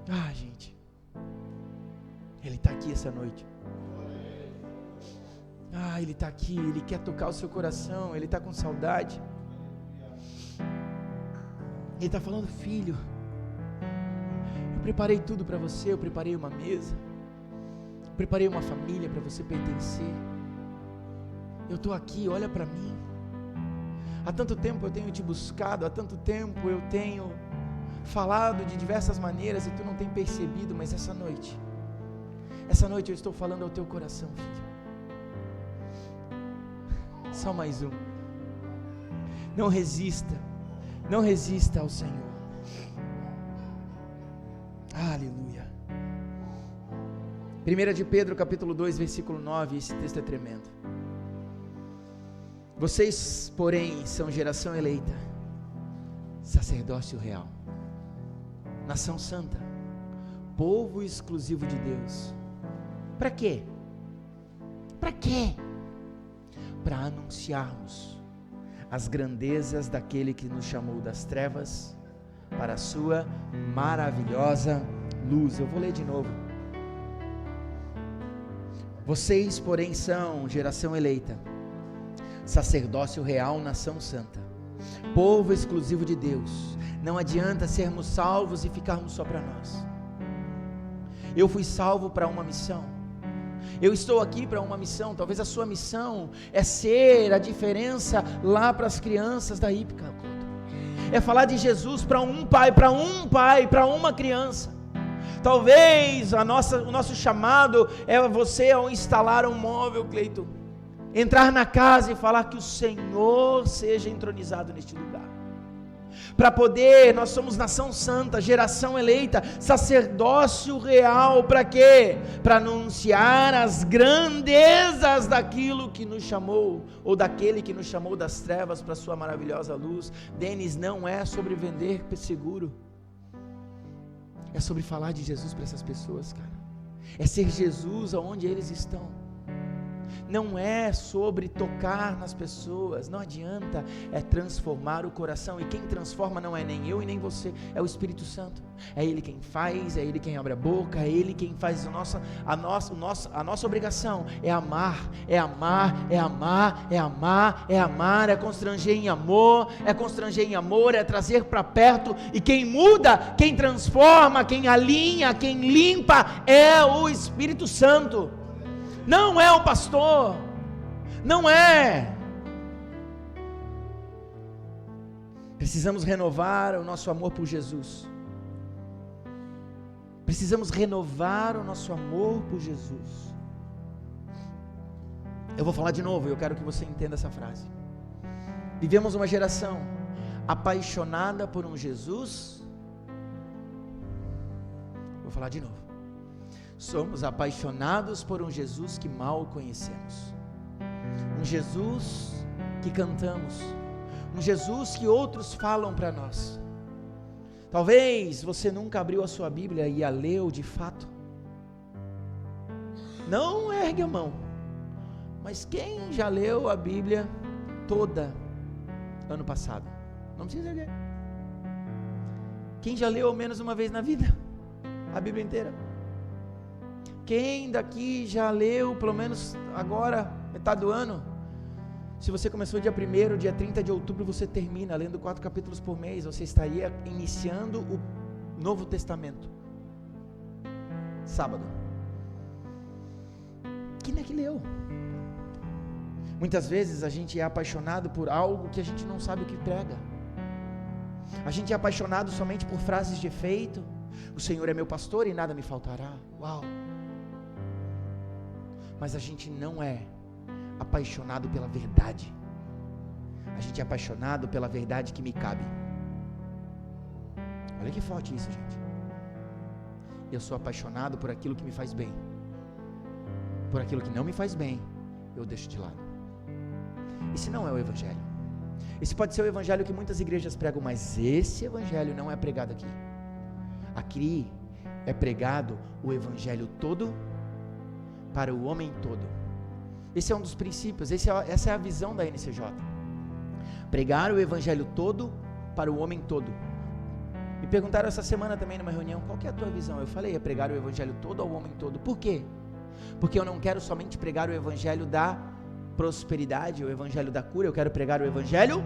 Ah, gente, Ele está aqui essa noite. Ah, Ele está aqui, Ele quer tocar o seu coração, Ele está com saudade. Ele está falando: filho, eu preparei tudo para você, eu preparei uma mesa, eu preparei uma família para você pertencer. Eu estou aqui, olha para mim. Há tanto tempo eu tenho te buscado, há tanto tempo eu tenho falado de diversas maneiras e tu não tem percebido, mas essa noite eu estou falando ao teu coração, filho. Só mais um. Não resista ao Senhor. Aleluia. 1 de Pedro capítulo 2 versículo 9, esse texto é tremendo. Vocês, porém, são geração eleita, sacerdócio real, nação santa, povo exclusivo de Deus. Para quê? Para quê? Para anunciarmos as grandezas daquele que nos chamou das trevas para a sua maravilhosa luz. Eu vou ler de novo. Vocês, porém, são geração eleita, sacerdócio real, nação santa, povo exclusivo de Deus. Não adianta sermos salvos e ficarmos só para nós. Eu fui salvo para uma missão. Eu estou aqui para uma missão. Talvez a sua missão é ser a diferença lá para as crianças da Ípica. É falar de Jesus para um pai, para uma criança. Talvez o nosso chamado é você ao instalar um móvel, Cleiton, entrar na casa e falar que o Senhor seja entronizado neste lugar. Para poder, nós somos nação santa, geração eleita, sacerdócio real, para quê? Para anunciar as grandezas daquilo que nos chamou, ou daquele que nos chamou das trevas para a sua maravilhosa luz. Denis, não é sobre vender seguro, é sobre falar de Jesus para essas pessoas, cara. É ser Jesus aonde eles estão. Não é sobre tocar nas pessoas, não adianta, é transformar o coração. E quem transforma não é nem eu e nem você, é o Espírito Santo. É Ele quem faz, é Ele quem abre a boca, é Ele quem faz a nossa obrigação é amar, é amar, é amar, é amar, é amar, é constranger em amor, é trazer para perto. E quem muda, quem transforma, quem alinha, quem limpa é o Espírito Santo. Não é o pastor, não é. Precisamos renovar o nosso amor por Jesus. Precisamos renovar o nosso amor por Jesus. Eu vou falar de novo, eu quero que você entenda essa frase. Vivemos uma geração apaixonada por um Jesus. Vou falar de novo. Somos apaixonados por um Jesus que mal conhecemos, um Jesus que cantamos, um Jesus que outros falam para nós. Talvez você nunca abriu a sua Bíblia e a leu de fato. Não ergue a mão, mas quem já leu a Bíblia toda ano passado? Não precisa erguer. Quem já leu ao menos uma vez na vida a Bíblia inteira? Quem daqui já leu, pelo menos agora, metade do ano? Se você começou dia 1º, dia 30 de outubro, você termina lendo 4 capítulos por mês, você estaria iniciando o Novo Testamento. Sábado. Quem é que leu? Muitas vezes a gente é apaixonado por algo que a gente não sabe o que prega. A gente é apaixonado somente por frases de efeito. O Senhor é meu pastor e nada me faltará. Uau! Mas a gente não é apaixonado pela verdade. A gente é apaixonado pela verdade que me cabe. Olha que forte isso, gente. Eu sou apaixonado por aquilo que me faz bem. Por aquilo que não me faz bem, eu deixo de lado. Esse não é o Evangelho. Esse pode ser o Evangelho que muitas igrejas pregam, mas esse Evangelho não é pregado aqui. Aqui é pregado o Evangelho todo para o homem todo. Esse é um dos princípios, essa é a visão da NCJ. Pregar o evangelho todo para o homem todo. Me perguntaram essa semana também numa reunião, qual que é a tua visão? Eu falei, é pregar o evangelho todo ao homem todo. Por quê? Porque eu não quero somente pregar o evangelho da prosperidade, o evangelho da cura, eu quero pregar o evangelho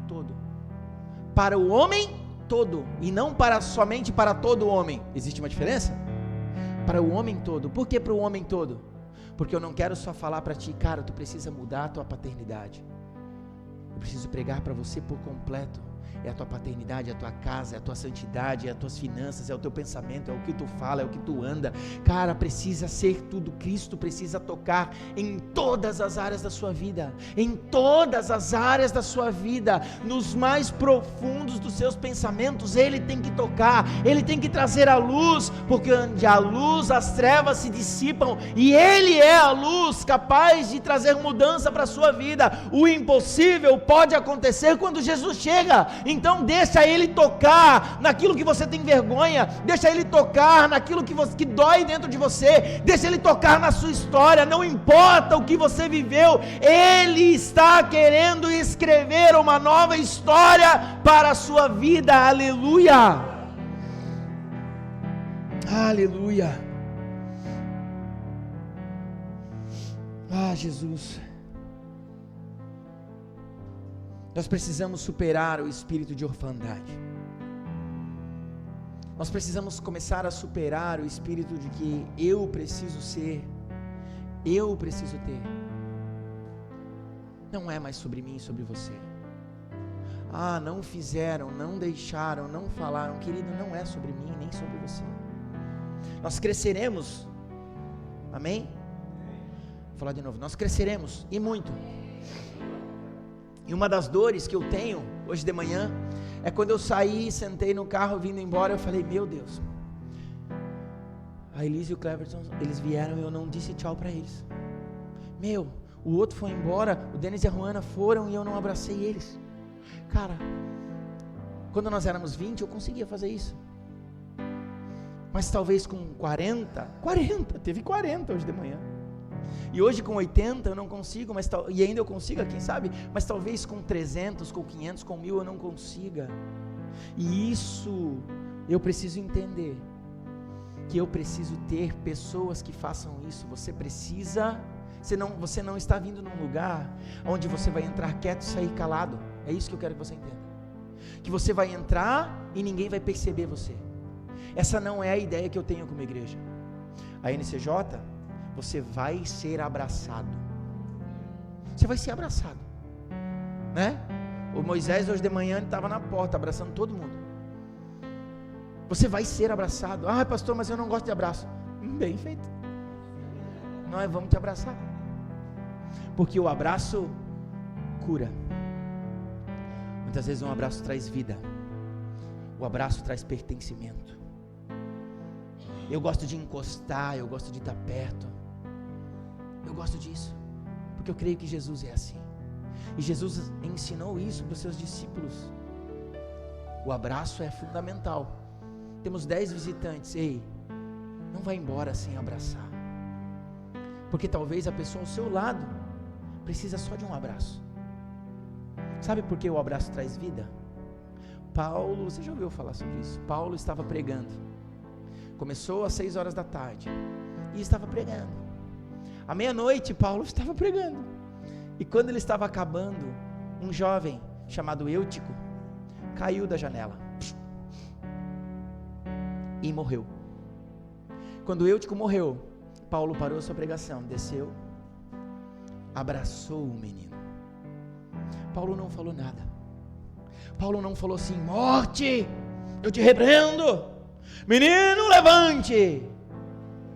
todo. Para o homem todo, e não somente para todo homem. Existe uma diferença? Para o homem todo. Por que para o homem todo? Porque eu não quero só falar para ti, cara, tu precisa mudar a tua paternidade. Eu preciso pregar para você por completo. É a tua paternidade, é a tua casa, é a tua santidade, é as tuas finanças, é o teu pensamento, é o que tu fala, é o que tu anda. Cara, precisa ser tudo. Cristo precisa tocar em todas as áreas da sua vida, em todas as áreas da sua vida, nos mais profundos dos seus pensamentos. Ele tem que tocar, ele tem que trazer a luz, porque onde há luz, as trevas se dissipam, e ele é a luz capaz de trazer mudança para a sua vida. O impossível pode acontecer quando Jesus chega. Então deixa ele tocar naquilo que você tem vergonha, deixa ele tocar naquilo que dói dentro de você, deixa ele tocar na sua história. Não importa o que você viveu, ele está querendo escrever uma nova história para a sua vida. Aleluia, aleluia. Jesus, nós precisamos superar o espírito de orfandade. Nós precisamos começar a superar o espírito de que eu preciso ser, eu preciso ter. Não é mais sobre mim e sobre você. Não fizeram, não deixaram, não falaram. Querido, não é sobre mim nem sobre você. Nós cresceremos, amém? Vou falar de novo, nós cresceremos, e muito. E uma das dores que eu tenho hoje de manhã é quando eu saí, sentei no carro vindo embora, eu falei, meu Deus, a Elise e o Cleverton, eles vieram e eu não disse tchau para eles. O outro foi embora, o Denis e a Juana foram e eu não abracei eles. Cara, quando nós éramos 20 eu conseguia fazer isso, mas talvez com 40, teve 40 hoje de manhã. E hoje com 80 eu não consigo, e ainda eu consiga, quem sabe, mas talvez com 300, com 500, com 1000 eu não consiga. E isso eu preciso entender, que eu preciso ter pessoas que façam isso. Você não está vindo num lugar onde você vai entrar quieto e sair calado. É isso que eu quero que você entenda, que você vai entrar e ninguém vai perceber você. Essa não é a ideia que eu tenho como igreja. A NCJ, você vai ser abraçado. Você vai ser abraçado, né? O Moisés hoje de manhã estava na porta abraçando todo mundo. Você vai ser abraçado. Pastor, mas eu não gosto de abraço. Bem feito. Nós vamos te abraçar, porque o abraço cura. Muitas vezes um abraço traz vida. O abraço traz pertencimento. Eu gosto de encostar, eu gosto de estar perto. Eu gosto disso, porque eu creio que Jesus é assim. E Jesus ensinou isso para os seus discípulos. O abraço é fundamental. Temos 10 visitantes. Ei, não vai embora sem abraçar, porque talvez a pessoa ao seu lado precisa só de um abraço. Sabe por que o abraço traz vida? Paulo, você já ouviu falar sobre isso? Paulo estava pregando. Começou às 6 horas da tarde e estava pregando. À meia-noite, Paulo estava pregando. E quando ele estava acabando, um jovem chamado Eutico caiu da janela e morreu. Quando Eutico morreu, Paulo parou a sua pregação, desceu, abraçou o menino. Paulo não falou nada. Paulo não falou assim: morte, eu te repreendo, menino, levante.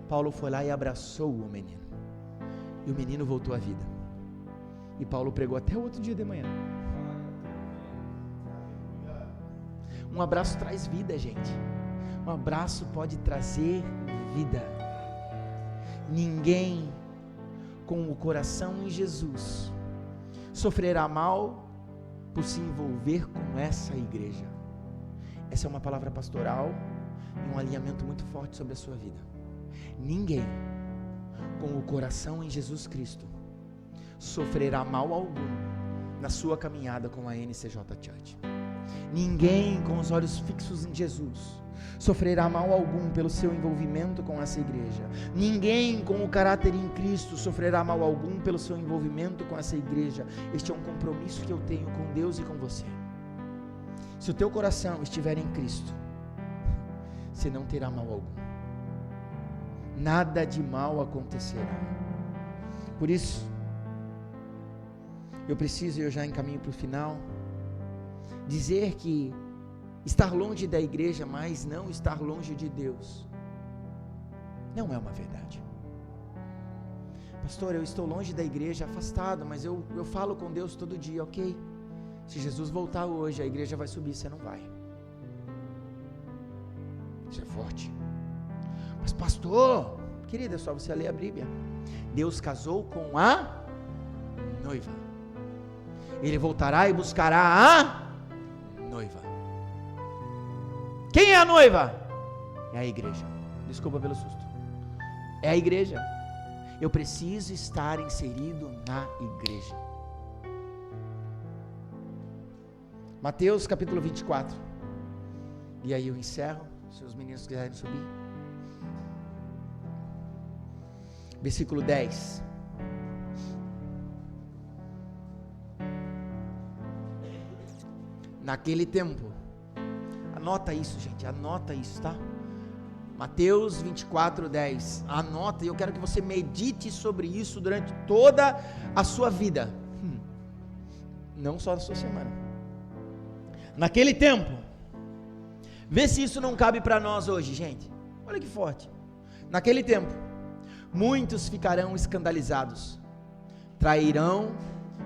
Paulo foi lá e abraçou o menino. E o menino voltou à vida. E Paulo pregou até o outro dia de manhã. Um abraço traz vida, gente. Um abraço pode trazer vida. Ninguém com o coração em Jesus sofrerá mal por se envolver com essa igreja. Essa é uma palavra pastoral e um alinhamento muito forte sobre a sua vida. Ninguém com o coração em Jesus Cristo sofrerá mal algum na sua caminhada com a NCJ Church. Ninguém com os olhos fixos em Jesus sofrerá mal algum pelo seu envolvimento com essa igreja. Ninguém com o caráter em Cristo sofrerá mal algum pelo seu envolvimento com essa igreja. Este é um compromisso que eu tenho com Deus e com você. Se o teu coração estiver em Cristo, você não terá mal algum. Nada de mal acontecerá. Por isso, eu preciso, e eu já encaminho para o final, dizer que estar longe da igreja, mas não estar longe de Deus, não é uma verdade. Pastor, eu estou longe da igreja, afastado, mas eu falo com Deus todo dia, ok? Se Jesus voltar hoje, a igreja vai subir, você não vai. Isso é forte. Mas pastor, querida, é só você ler a Bíblia. Deus casou com a noiva. Ele voltará e buscará a noiva. Quem é a noiva? É a igreja. Desculpa pelo susto. É a igreja. Eu preciso estar inserido na igreja. Mateus capítulo 24. E aí eu encerro, se os meninos quiserem subir. Versículo 10. Naquele tempo, anota isso, gente, anota isso, tá? Mateus 24, 10. Anota, e eu quero que você medite sobre isso durante toda a sua vida. Não só na sua semana. Naquele tempo, vê se isso não cabe para nós hoje, gente. Olha que forte. Naquele tempo, muitos ficarão escandalizados, trairão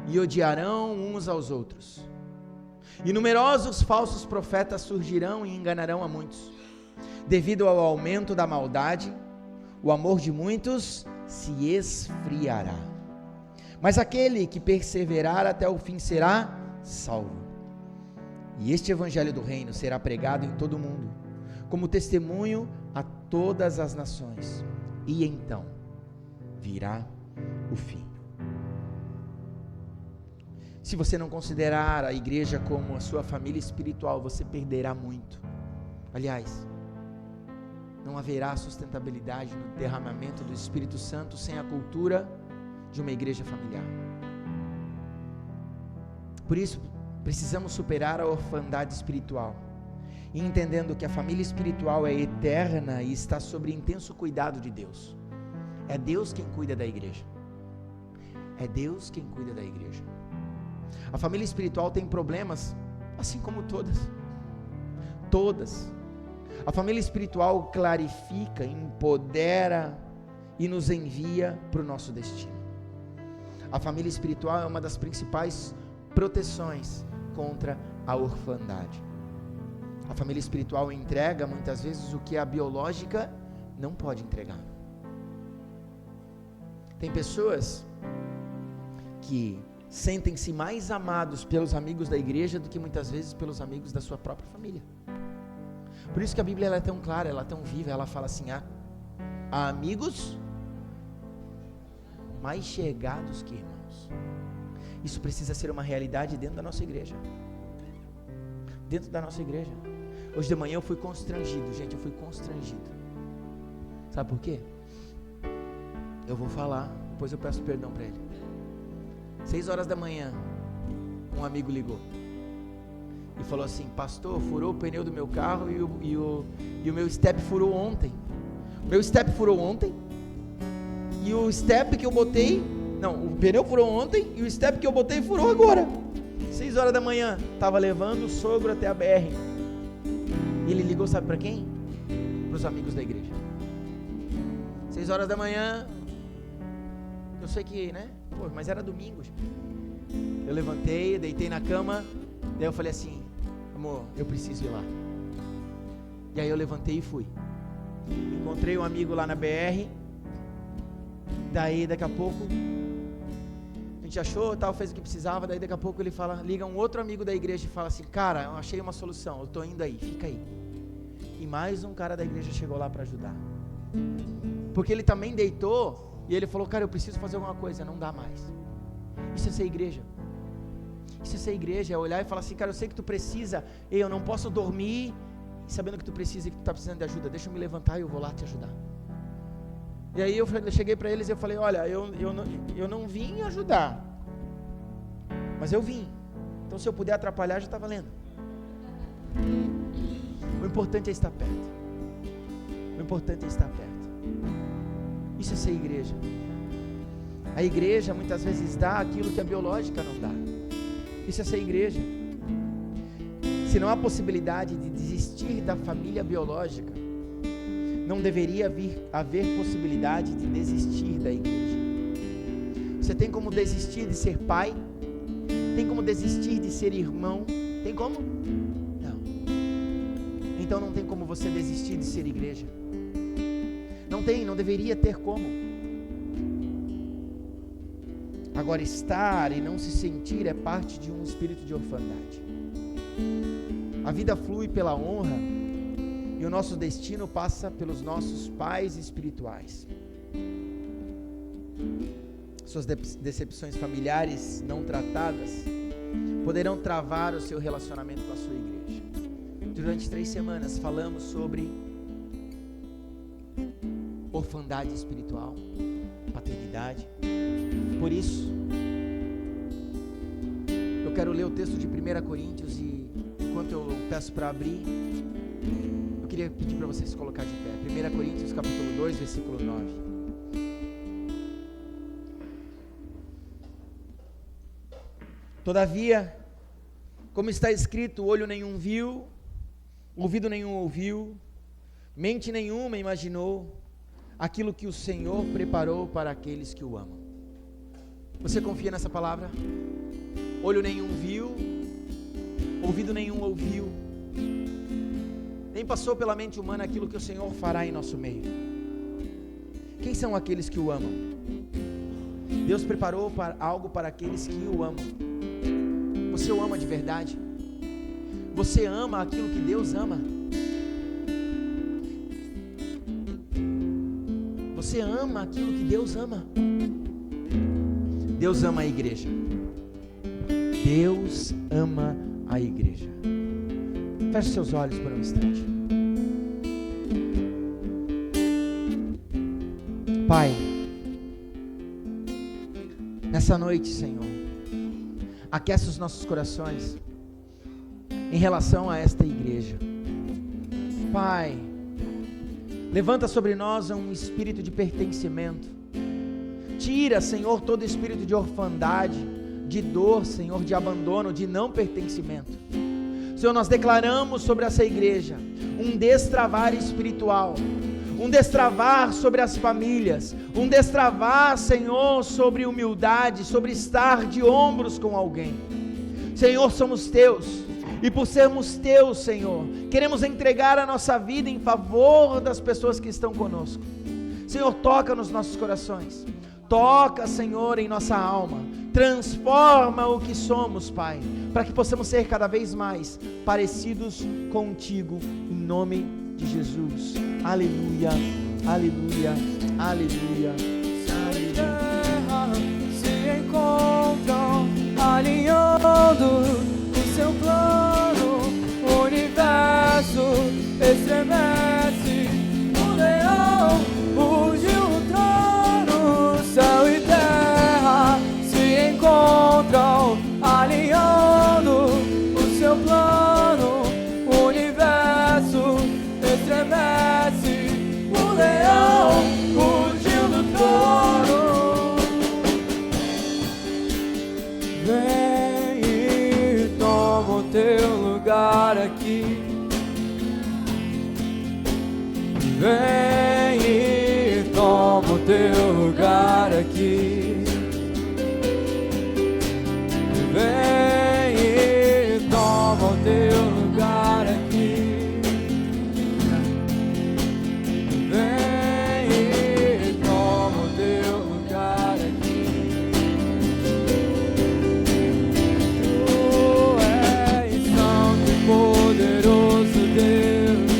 e odiarão uns aos outros. E numerosos falsos profetas surgirão e enganarão a muitos. Devido ao aumento da maldade, o amor de muitos se esfriará. Mas aquele que perseverar até o fim será salvo. E este evangelho do reino será pregado em todo o mundo, como testemunho a todas as nações. E então virá o fim. Se você não considerar a igreja como a sua família espiritual, você perderá muito. Aliás, não haverá sustentabilidade no derramamento do Espírito Santo sem a cultura de uma igreja familiar. Por isso, precisamos superar a orfandade espiritual, e entendendo que a família espiritual é eterna e está sob intenso cuidado de Deus. É Deus quem cuida da igreja. É Deus quem cuida da igreja. A família espiritual tem problemas, assim como todas. Todas. A família espiritual clarifica, empodera e nos envia para o nosso destino. A família espiritual é uma das principais proteções contra a orfandade. A família espiritual entrega muitas vezes o que a biológica não pode entregar. Tem pessoas que sentem-se mais amados pelos amigos da igreja do que muitas vezes pelos amigos da sua própria família. Por isso que a Bíblia ela é tão clara, ela é tão viva, ela fala assim, há amigos mais chegados que irmãos. Isso precisa ser uma realidade dentro da nossa igreja. Dentro da nossa igreja. Hoje de manhã eu fui constrangido, gente, eu fui constrangido. Sabe por quê? Eu vou falar, depois eu peço perdão para ele. 6 horas da manhã, um amigo ligou e falou assim, pastor, furou o pneu do meu carro e o meu step furou ontem. O meu step furou ontem e o step que eu botei, não, o pneu furou ontem e o step que eu botei furou agora. 6 horas da manhã, estava levando o sogro até a BR. E ele ligou, sabe para quem? Para os amigos da igreja. 6 horas da manhã, eu sei que, né? Pô, mas era domingo. Eu levantei, deitei na cama, daí eu falei assim, amor, eu preciso ir lá. E aí eu levantei e fui. Encontrei um amigo lá na BR. Daí daqui a pouco a gente achou, tal, fez o que precisava. Daí daqui a pouco ele fala, liga um outro amigo da igreja e fala assim, cara, eu achei uma solução, eu tô indo aí, fica aí. E mais um cara da igreja chegou lá para ajudar. Porque ele também deitou E ele falou, cara, eu preciso fazer alguma coisa, não dá mais. Isso é ser igreja. Isso é ser igreja, é olhar e falar assim, cara, eu sei que tu precisa, eu não posso dormir sabendo que tu precisa e que tu está precisando de ajuda, deixa eu me levantar e eu vou lá te ajudar. E aí eu cheguei para eles e eu falei, olha, eu não vim ajudar, mas eu vim, então se eu puder atrapalhar já está valendo. O importante é estar perto. O importante é estar perto. Isso é ser igreja. A igreja muitas vezes dá aquilo que a biológica não dá. Isso é ser igreja. Se não há possibilidade de desistir da família biológica, não deveria haver possibilidade de desistir da igreja. Você tem como desistir de ser pai? Tem como desistir de ser irmão? Tem como? Não. Então não tem como você desistir de ser igreja. Não deveria ter como. Agora, estar e não se sentir é parte de um espírito de orfandade. A vida flui pela honra e o nosso destino passa pelos nossos pais espirituais. Suas decepções familiares não tratadas poderão travar o seu relacionamento com a sua igreja. Durante 3 semanas falamos sobre orfandade espiritual, paternidade. Por isso, eu quero ler o texto de 1 Coríntios e enquanto eu peço para abrir, eu queria pedir para vocês se colocar de pé. 1 Coríntios capítulo 2, versículo 9. Todavia, como está escrito, olho nenhum viu, ouvido nenhum ouviu, mente nenhuma imaginou aquilo que o Senhor preparou para aqueles que o amam. Você confia nessa palavra? Olho nenhum viu, ouvido nenhum ouviu, nem passou pela mente humana aquilo que o Senhor fará em nosso meio. Quem são aqueles que o amam? Deus preparou algo para aqueles que o amam. Você o ama de verdade? Você ama aquilo que Deus ama? Você ama aquilo que Deus ama? Deus ama a igreja. Deus ama a igreja. Feche seus olhos por um instante. Pai, nessa noite, Senhor, aquece os nossos corações em relação a esta igreja. Pai, levanta sobre nós um espírito de pertencimento. Tira, Senhor, todo espírito de orfandade, de dor, Senhor, de abandono, de não pertencimento. Senhor, nós declaramos sobre essa igreja um destravar espiritual, um destravar sobre as famílias, um destravar, Senhor, sobre humildade, sobre estar de ombros com alguém. Senhor, somos teus, e por sermos teus, Senhor, queremos entregar a nossa vida em favor das pessoas que estão conosco. Senhor, toca nos nossos corações, toca, Senhor, em nossa alma, transforma o que somos, Pai, para que possamos ser cada vez mais parecidos contigo, em nome de Jesus. Aleluia, aleluia, aleluia, aleluia. Se encontram alinhando o seu plano, o universo estremece, o leão urge o trono, céu e terra se encontram alinhando o seu plano, o universo estremece, o leão urgiu do trono. Vem e toma o teu lugar aqui. Vem e toma o teu lugar aqui. Vem e toma o teu lugar aqui. Vem e toma o teu lugar aqui. Tu és santo e poderoso Deus.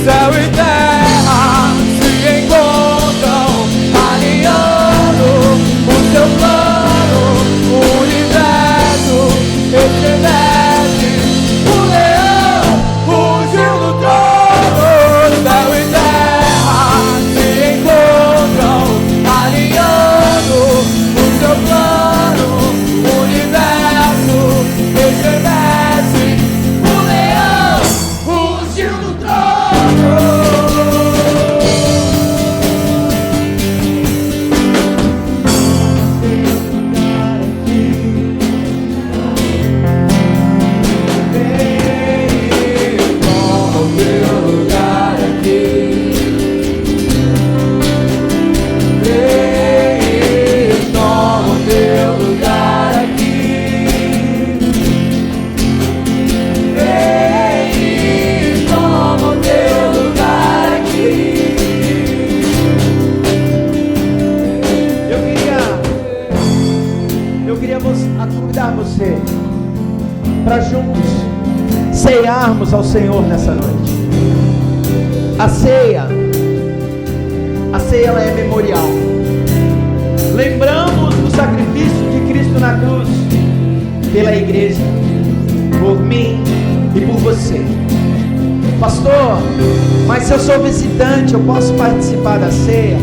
céu e terra se encontram, alinhando o seu plano, o universo estremece, o leão fugiu do trono, céu e terra se encontram, alinhando o seu plano, o universo estremece, o leão fugiu do trono. Toma o teu lugar aqui. Toma o teu lugar aqui. Toma o teu lugar aqui. Eu queria convidar você para juntos ceiarmos ao Senhor nessa noite. A ceia ela é memorial. Lembramos do sacrifício de Cristo na cruz pela igreja, por mim e por você. Pastor, mas se eu sou visitante, eu posso participar da ceia?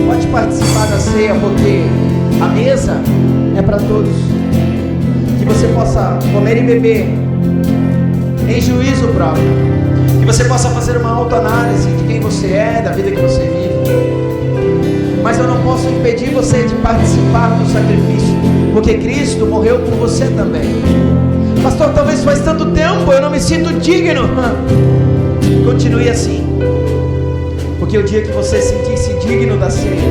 Pode participar da ceia, porque a mesa é para todos. Que você possa comer e beber em juízo próprio. Que você possa fazer uma autoanálise de quem você é, da vida que você vive. Mas eu não posso impedir você de participar do sacrifício, porque Cristo morreu por você também. Pastor, talvez faz tanto tempo eu não me sinto digno. Continue assim, porque o dia que você se sentisse digno da ceia,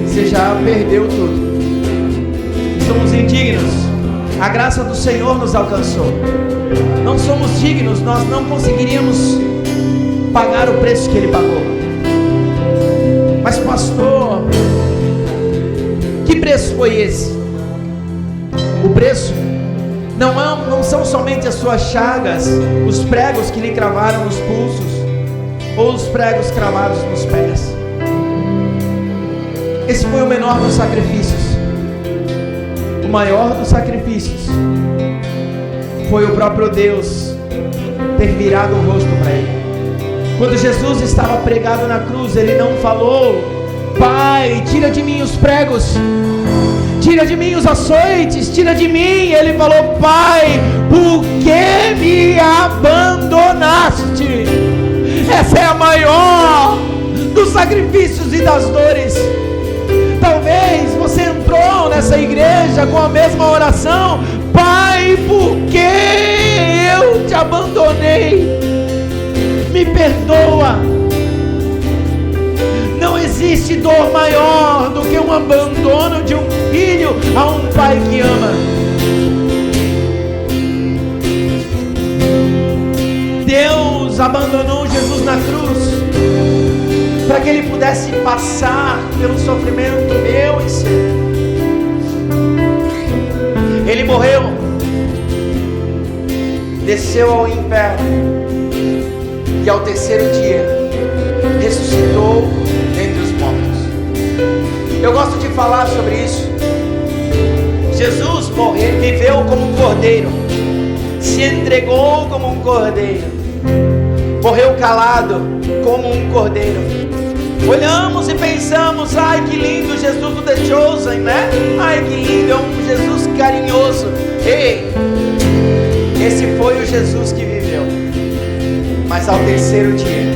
você já perdeu tudo. Somos indignos, a graça do Senhor nos alcançou. Não somos dignos, nós não conseguiríamos pagar o preço que Ele pagou. Mas pastor, que preço foi esse? O preço não são somente as suas chagas, os pregos que lhe cravaram nos pulsos, ou os pregos cravados nos pés. Esse foi o menor dos sacrifícios. O maior dos sacrifícios foi o próprio Deus ter virado o rosto para Ele. Quando Jesus estava pregado na cruz, Ele não falou: Pai, tira de mim os pregos, tira de mim os açoites, tira de mim. Ele falou: Pai, por que me abandonaste? Essa é a maior dos sacrifícios e das dores. Talvez você entrou nessa igreja com a mesma oração: Pai, por que eu te abandonei? Me perdoa. Não existe dor maior do que um abandono de um filho a um pai que ama. Deus abandonou Jesus na cruz para que Ele pudesse passar pelo sofrimento meu e seu. Ele morreu, desceu ao inferno e ao terceiro dia ressuscitou dentre os mortos. Eu gosto de falar sobre isso. Jesus viveu como um cordeiro, se entregou como um cordeiro, morreu calado como um cordeiro. Olhamos e pensamos: ai, que lindo Jesus do The Chosen, né? Ai, que lindo, é um Jesus carinhoso. Ei, esse foi o Jesus que viveu. Mas ao terceiro dia,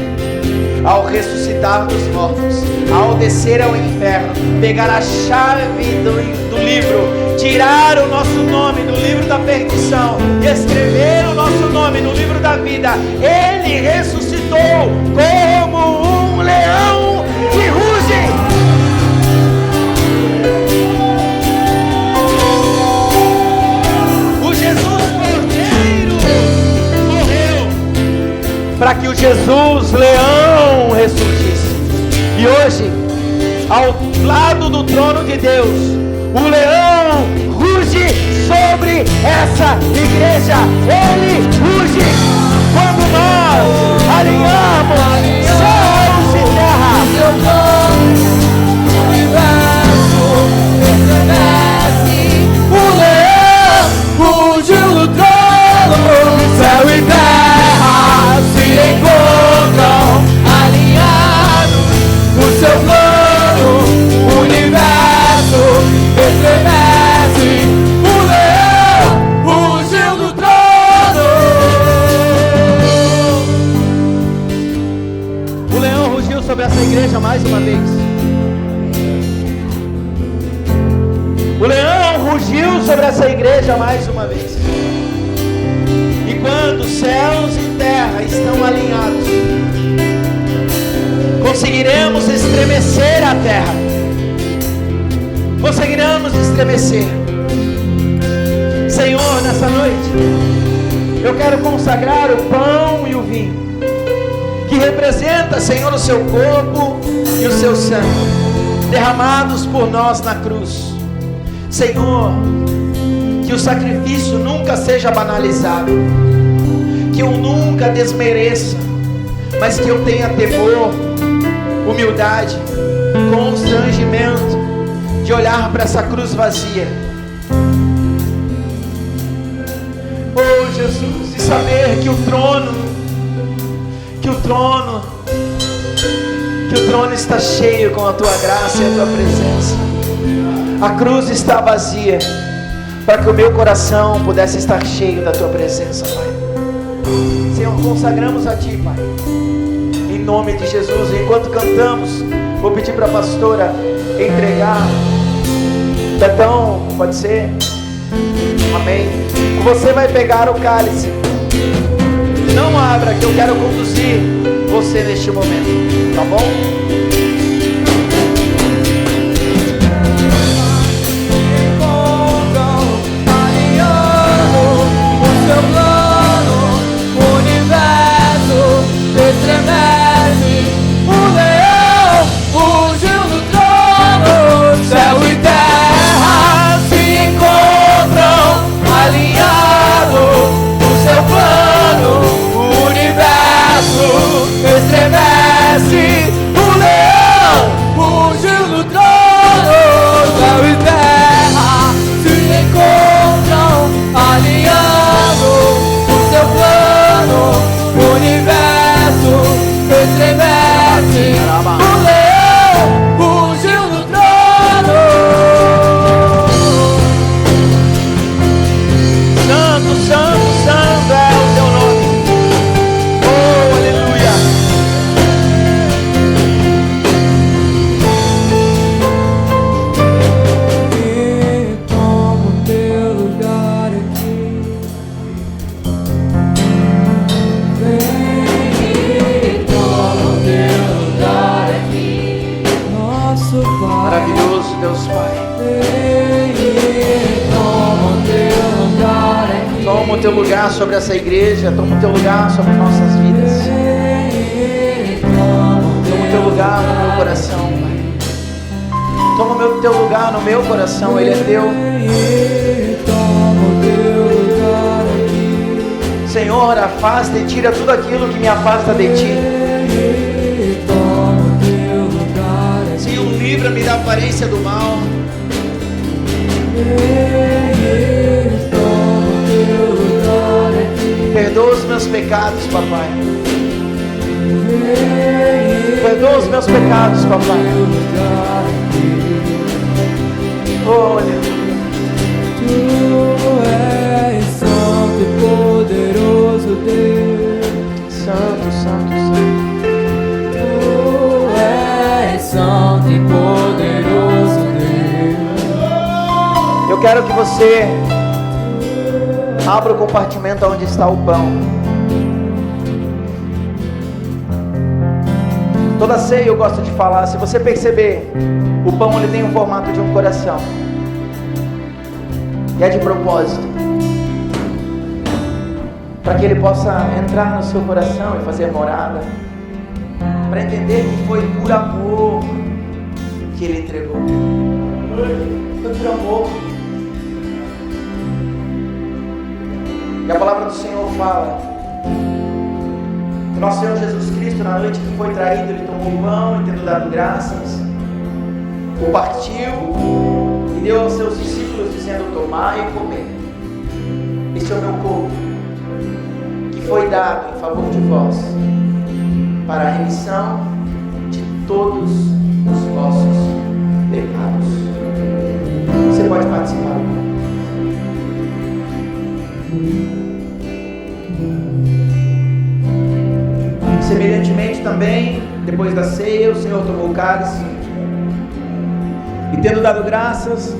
ao ressuscitar dos mortos, ao descer ao inferno, pegar a chave do livro, tirar o nosso nome do livro da perdição e escrever o nosso nome no livro da vida, Ele ressuscitou como um leão que ruge. O Jesus Cordeiro morreu para que o Jesus Leão ressurgisse. E hoje, ao lado do trono de Deus, o leão ruge sobre sobre essa igreja. Ele ruge quando nós alinhamos céus e terra. O leão rugiu no trono, céu e terra se encontram alinhados no seu plano. O universo estremece. O leão rugiu no trono. O leão rugiu sobre essa igreja mais uma vez. O leão rugiu sobre essa igreja mais uma vez. E quando céus e terra estão alinhados, conseguiremos estremecer a terra. Conseguiremos estremecer. Senhor, nessa noite, eu quero consagrar o pão e o vinho, que representa, Senhor, o seu corpo e o seu sangue, derramados por nós na cruz. Senhor, que o sacrifício nunca seja banalizado, que eu nunca desmereça, mas que eu tenha temor, humildade, constrangimento de olhar para essa cruz vazia. Oh Jesus, e saber que o trono está cheio com a tua graça e a tua presença. A cruz está vazia, para que o meu coração pudesse estar cheio da tua presença, Pai. Senhor, consagramos a Ti, Pai, em nome de Jesus. Enquanto cantamos, vou pedir para a pastora entregar. Betão, pode ser? Amém. Você vai pegar o cálice. Não abra, que eu quero conduzir você neste momento, tá bom? Seu plano, o universo estremece. O leão fugiu do trono, céu e terra se encontram alinhados no seu plano. O universo estremece. O leão fugiu do trono, céu e terra se encontram alinhados. O universo estremece. O leão fugiu do trono. Santo, santo, santo é o teu nome. Oh, aleluia. E toma o teu lugar aqui. Maravilhoso Deus Pai. Toma o teu lugar sobre essa igreja. Toma o teu lugar sobre nossas vidas. Toma o teu lugar no meu coração, Pai. Toma o teu lugar no meu coração. Ele é teu. Senhor, afasta e tira tudo aquilo que me afasta de Ti. Senhor, livra-me da aparência do mal. Perdoa os meus pecados, Papai. Perdoa os meus pecados, Papai. Oh, aleluia. Tu és santo e poderoso Deus. Santo, santo, santo. Tu és santo e poderoso Deus. Eu quero que você abra o compartimento onde está o pão. Toda ceia eu gosto de falar, se você perceber, o pão ele tem um formato de um coração. E é de propósito, para que ele possa entrar no seu coração e fazer morada, para entender que foi por amor que ele entregou. Foi por amor. E a palavra do Senhor fala que nosso Senhor Jesus Cristo, na noite que foi traído, ele tomou o pão e, tendo dado graças, o partiu e deu aos seus discípulos, dizendo: tomai e comei, este é o meu corpo, que foi dado em favor de vós, para a remissão de todos os vossos pecados. Você pode participar. Semelhantemente também, depois da ceia, o Senhor tomou o cálice e, tendo dado graças,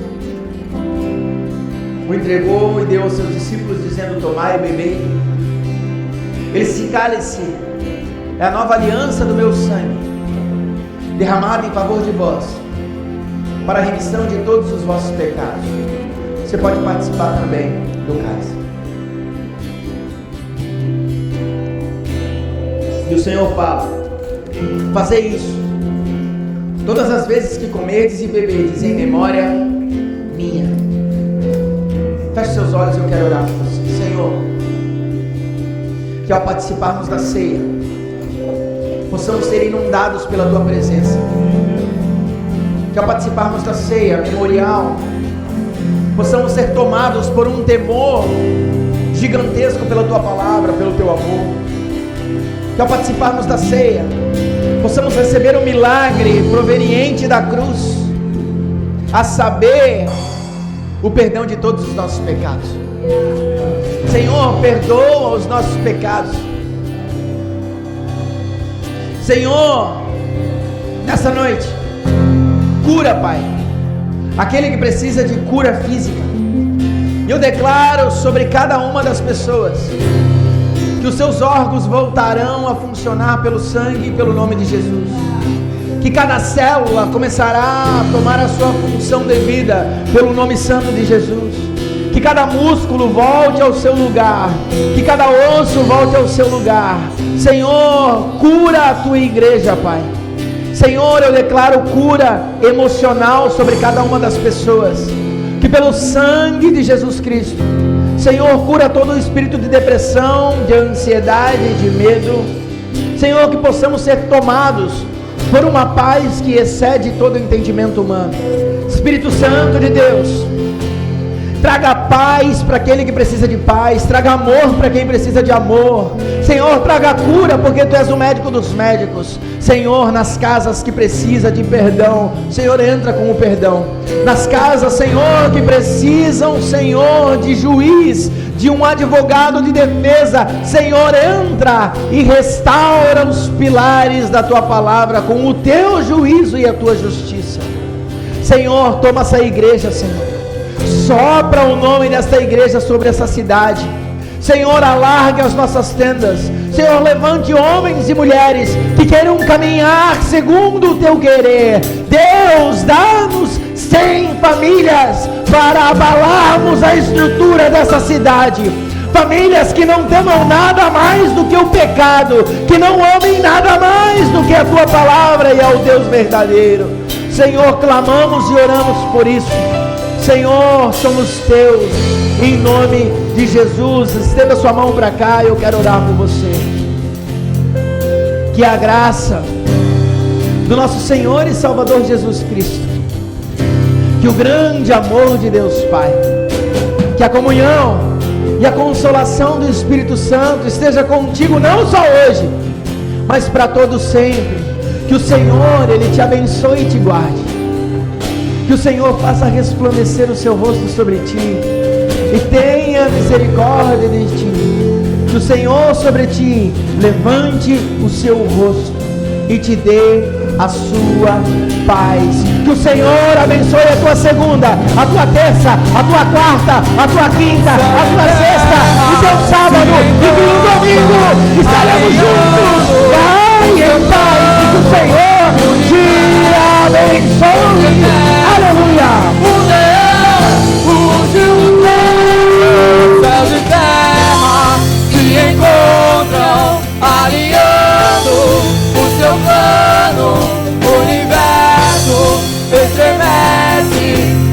o entregou e deu aos seus discípulos, dizendo: tomai e bebei. Esse cálice é a nova aliança do meu sangue, derramado em favor de vós, para a remissão de todos os vossos pecados. Você pode participar também do cálice. E o Senhor fala: fazei isso todas as vezes que comerdes e beberdes, em memória minha. Feche seus olhos, eu quero orar por você. Senhor, que ao participarmos da ceia, possamos ser inundados pela Tua presença. Que ao participarmos da ceia memorial, possamos ser tomados por um temor gigantesco pela Tua palavra, pelo Teu amor. Que ao participarmos da ceia, possamos receber o milagre proveniente da cruz, a saber, o perdão de todos os nossos pecados. Senhor, perdoa os nossos pecados. Senhor, nessa noite, cura, Pai, aquele que precisa de cura física. Eu declaro sobre cada uma das pessoas que os seus órgãos voltarão a funcionar pelo sangue e pelo nome de Jesus. Que cada célula começará a tomar a sua função devida pelo nome santo de Jesus. Que cada músculo volte ao seu lugar. Que cada osso volte ao seu lugar. Senhor, cura a tua igreja, Pai. Senhor, eu declaro cura emocional sobre cada uma das pessoas. Que pelo sangue de Jesus Cristo, Senhor, cura todo o espírito de depressão, de ansiedade, de medo. Senhor, que possamos ser tomados por uma paz que excede todo entendimento humano. Espírito Santo de Deus, traga paz para aquele que precisa de paz, traga amor para quem precisa de amor. Senhor, traga cura, porque Tu és o médico dos médicos. Senhor, nas casas que precisa de perdão, Senhor, entra com o perdão. Nas casas, Senhor, que precisam, Senhor, de juiz, de um advogado de defesa, Senhor, entra e restaura os pilares da Tua palavra com o Teu juízo e a Tua justiça. Senhor, toma essa igreja, Senhor, sopra o nome desta igreja sobre essa cidade. Senhor, alargue as nossas tendas. Senhor, levante homens e mulheres que queiram caminhar segundo o Teu querer. Deus, dá-nos 100 famílias para abalarmos a estrutura dessa cidade. Famílias que não temam nada mais do que o pecado, que não amem nada mais do que a Tua palavra e ao Deus verdadeiro. Senhor, clamamos e oramos por isso. Senhor, somos Teus, em nome de Jesus. Estenda sua mão para cá, eu quero orar por você. Que a graça do nosso Senhor e Salvador Jesus Cristo, que o grande amor de Deus Pai, que a comunhão e a consolação do Espírito Santo esteja contigo, não só hoje, mas para todos sempre. Que o Senhor, Ele te abençoe e te guarde. Que o Senhor faça resplandecer o seu rosto sobre ti e tenha misericórdia de ti. Que o Senhor sobre ti levante o seu rosto e te dê a sua paz. Que o Senhor abençoe a tua segunda, a tua terça, a tua quarta, a tua quinta, a tua sexta, o teu sábado e que no domingo estaremos juntos. Vai em paz e que o Senhor te abençoe. Aleluia! O leão rugiu no céu, céus e terra se encontram, alinhando o seu plano. O universo estremece.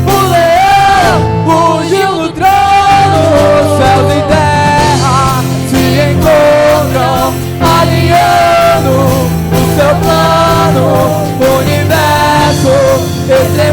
O leão rugiu no trono, céus e terra Eu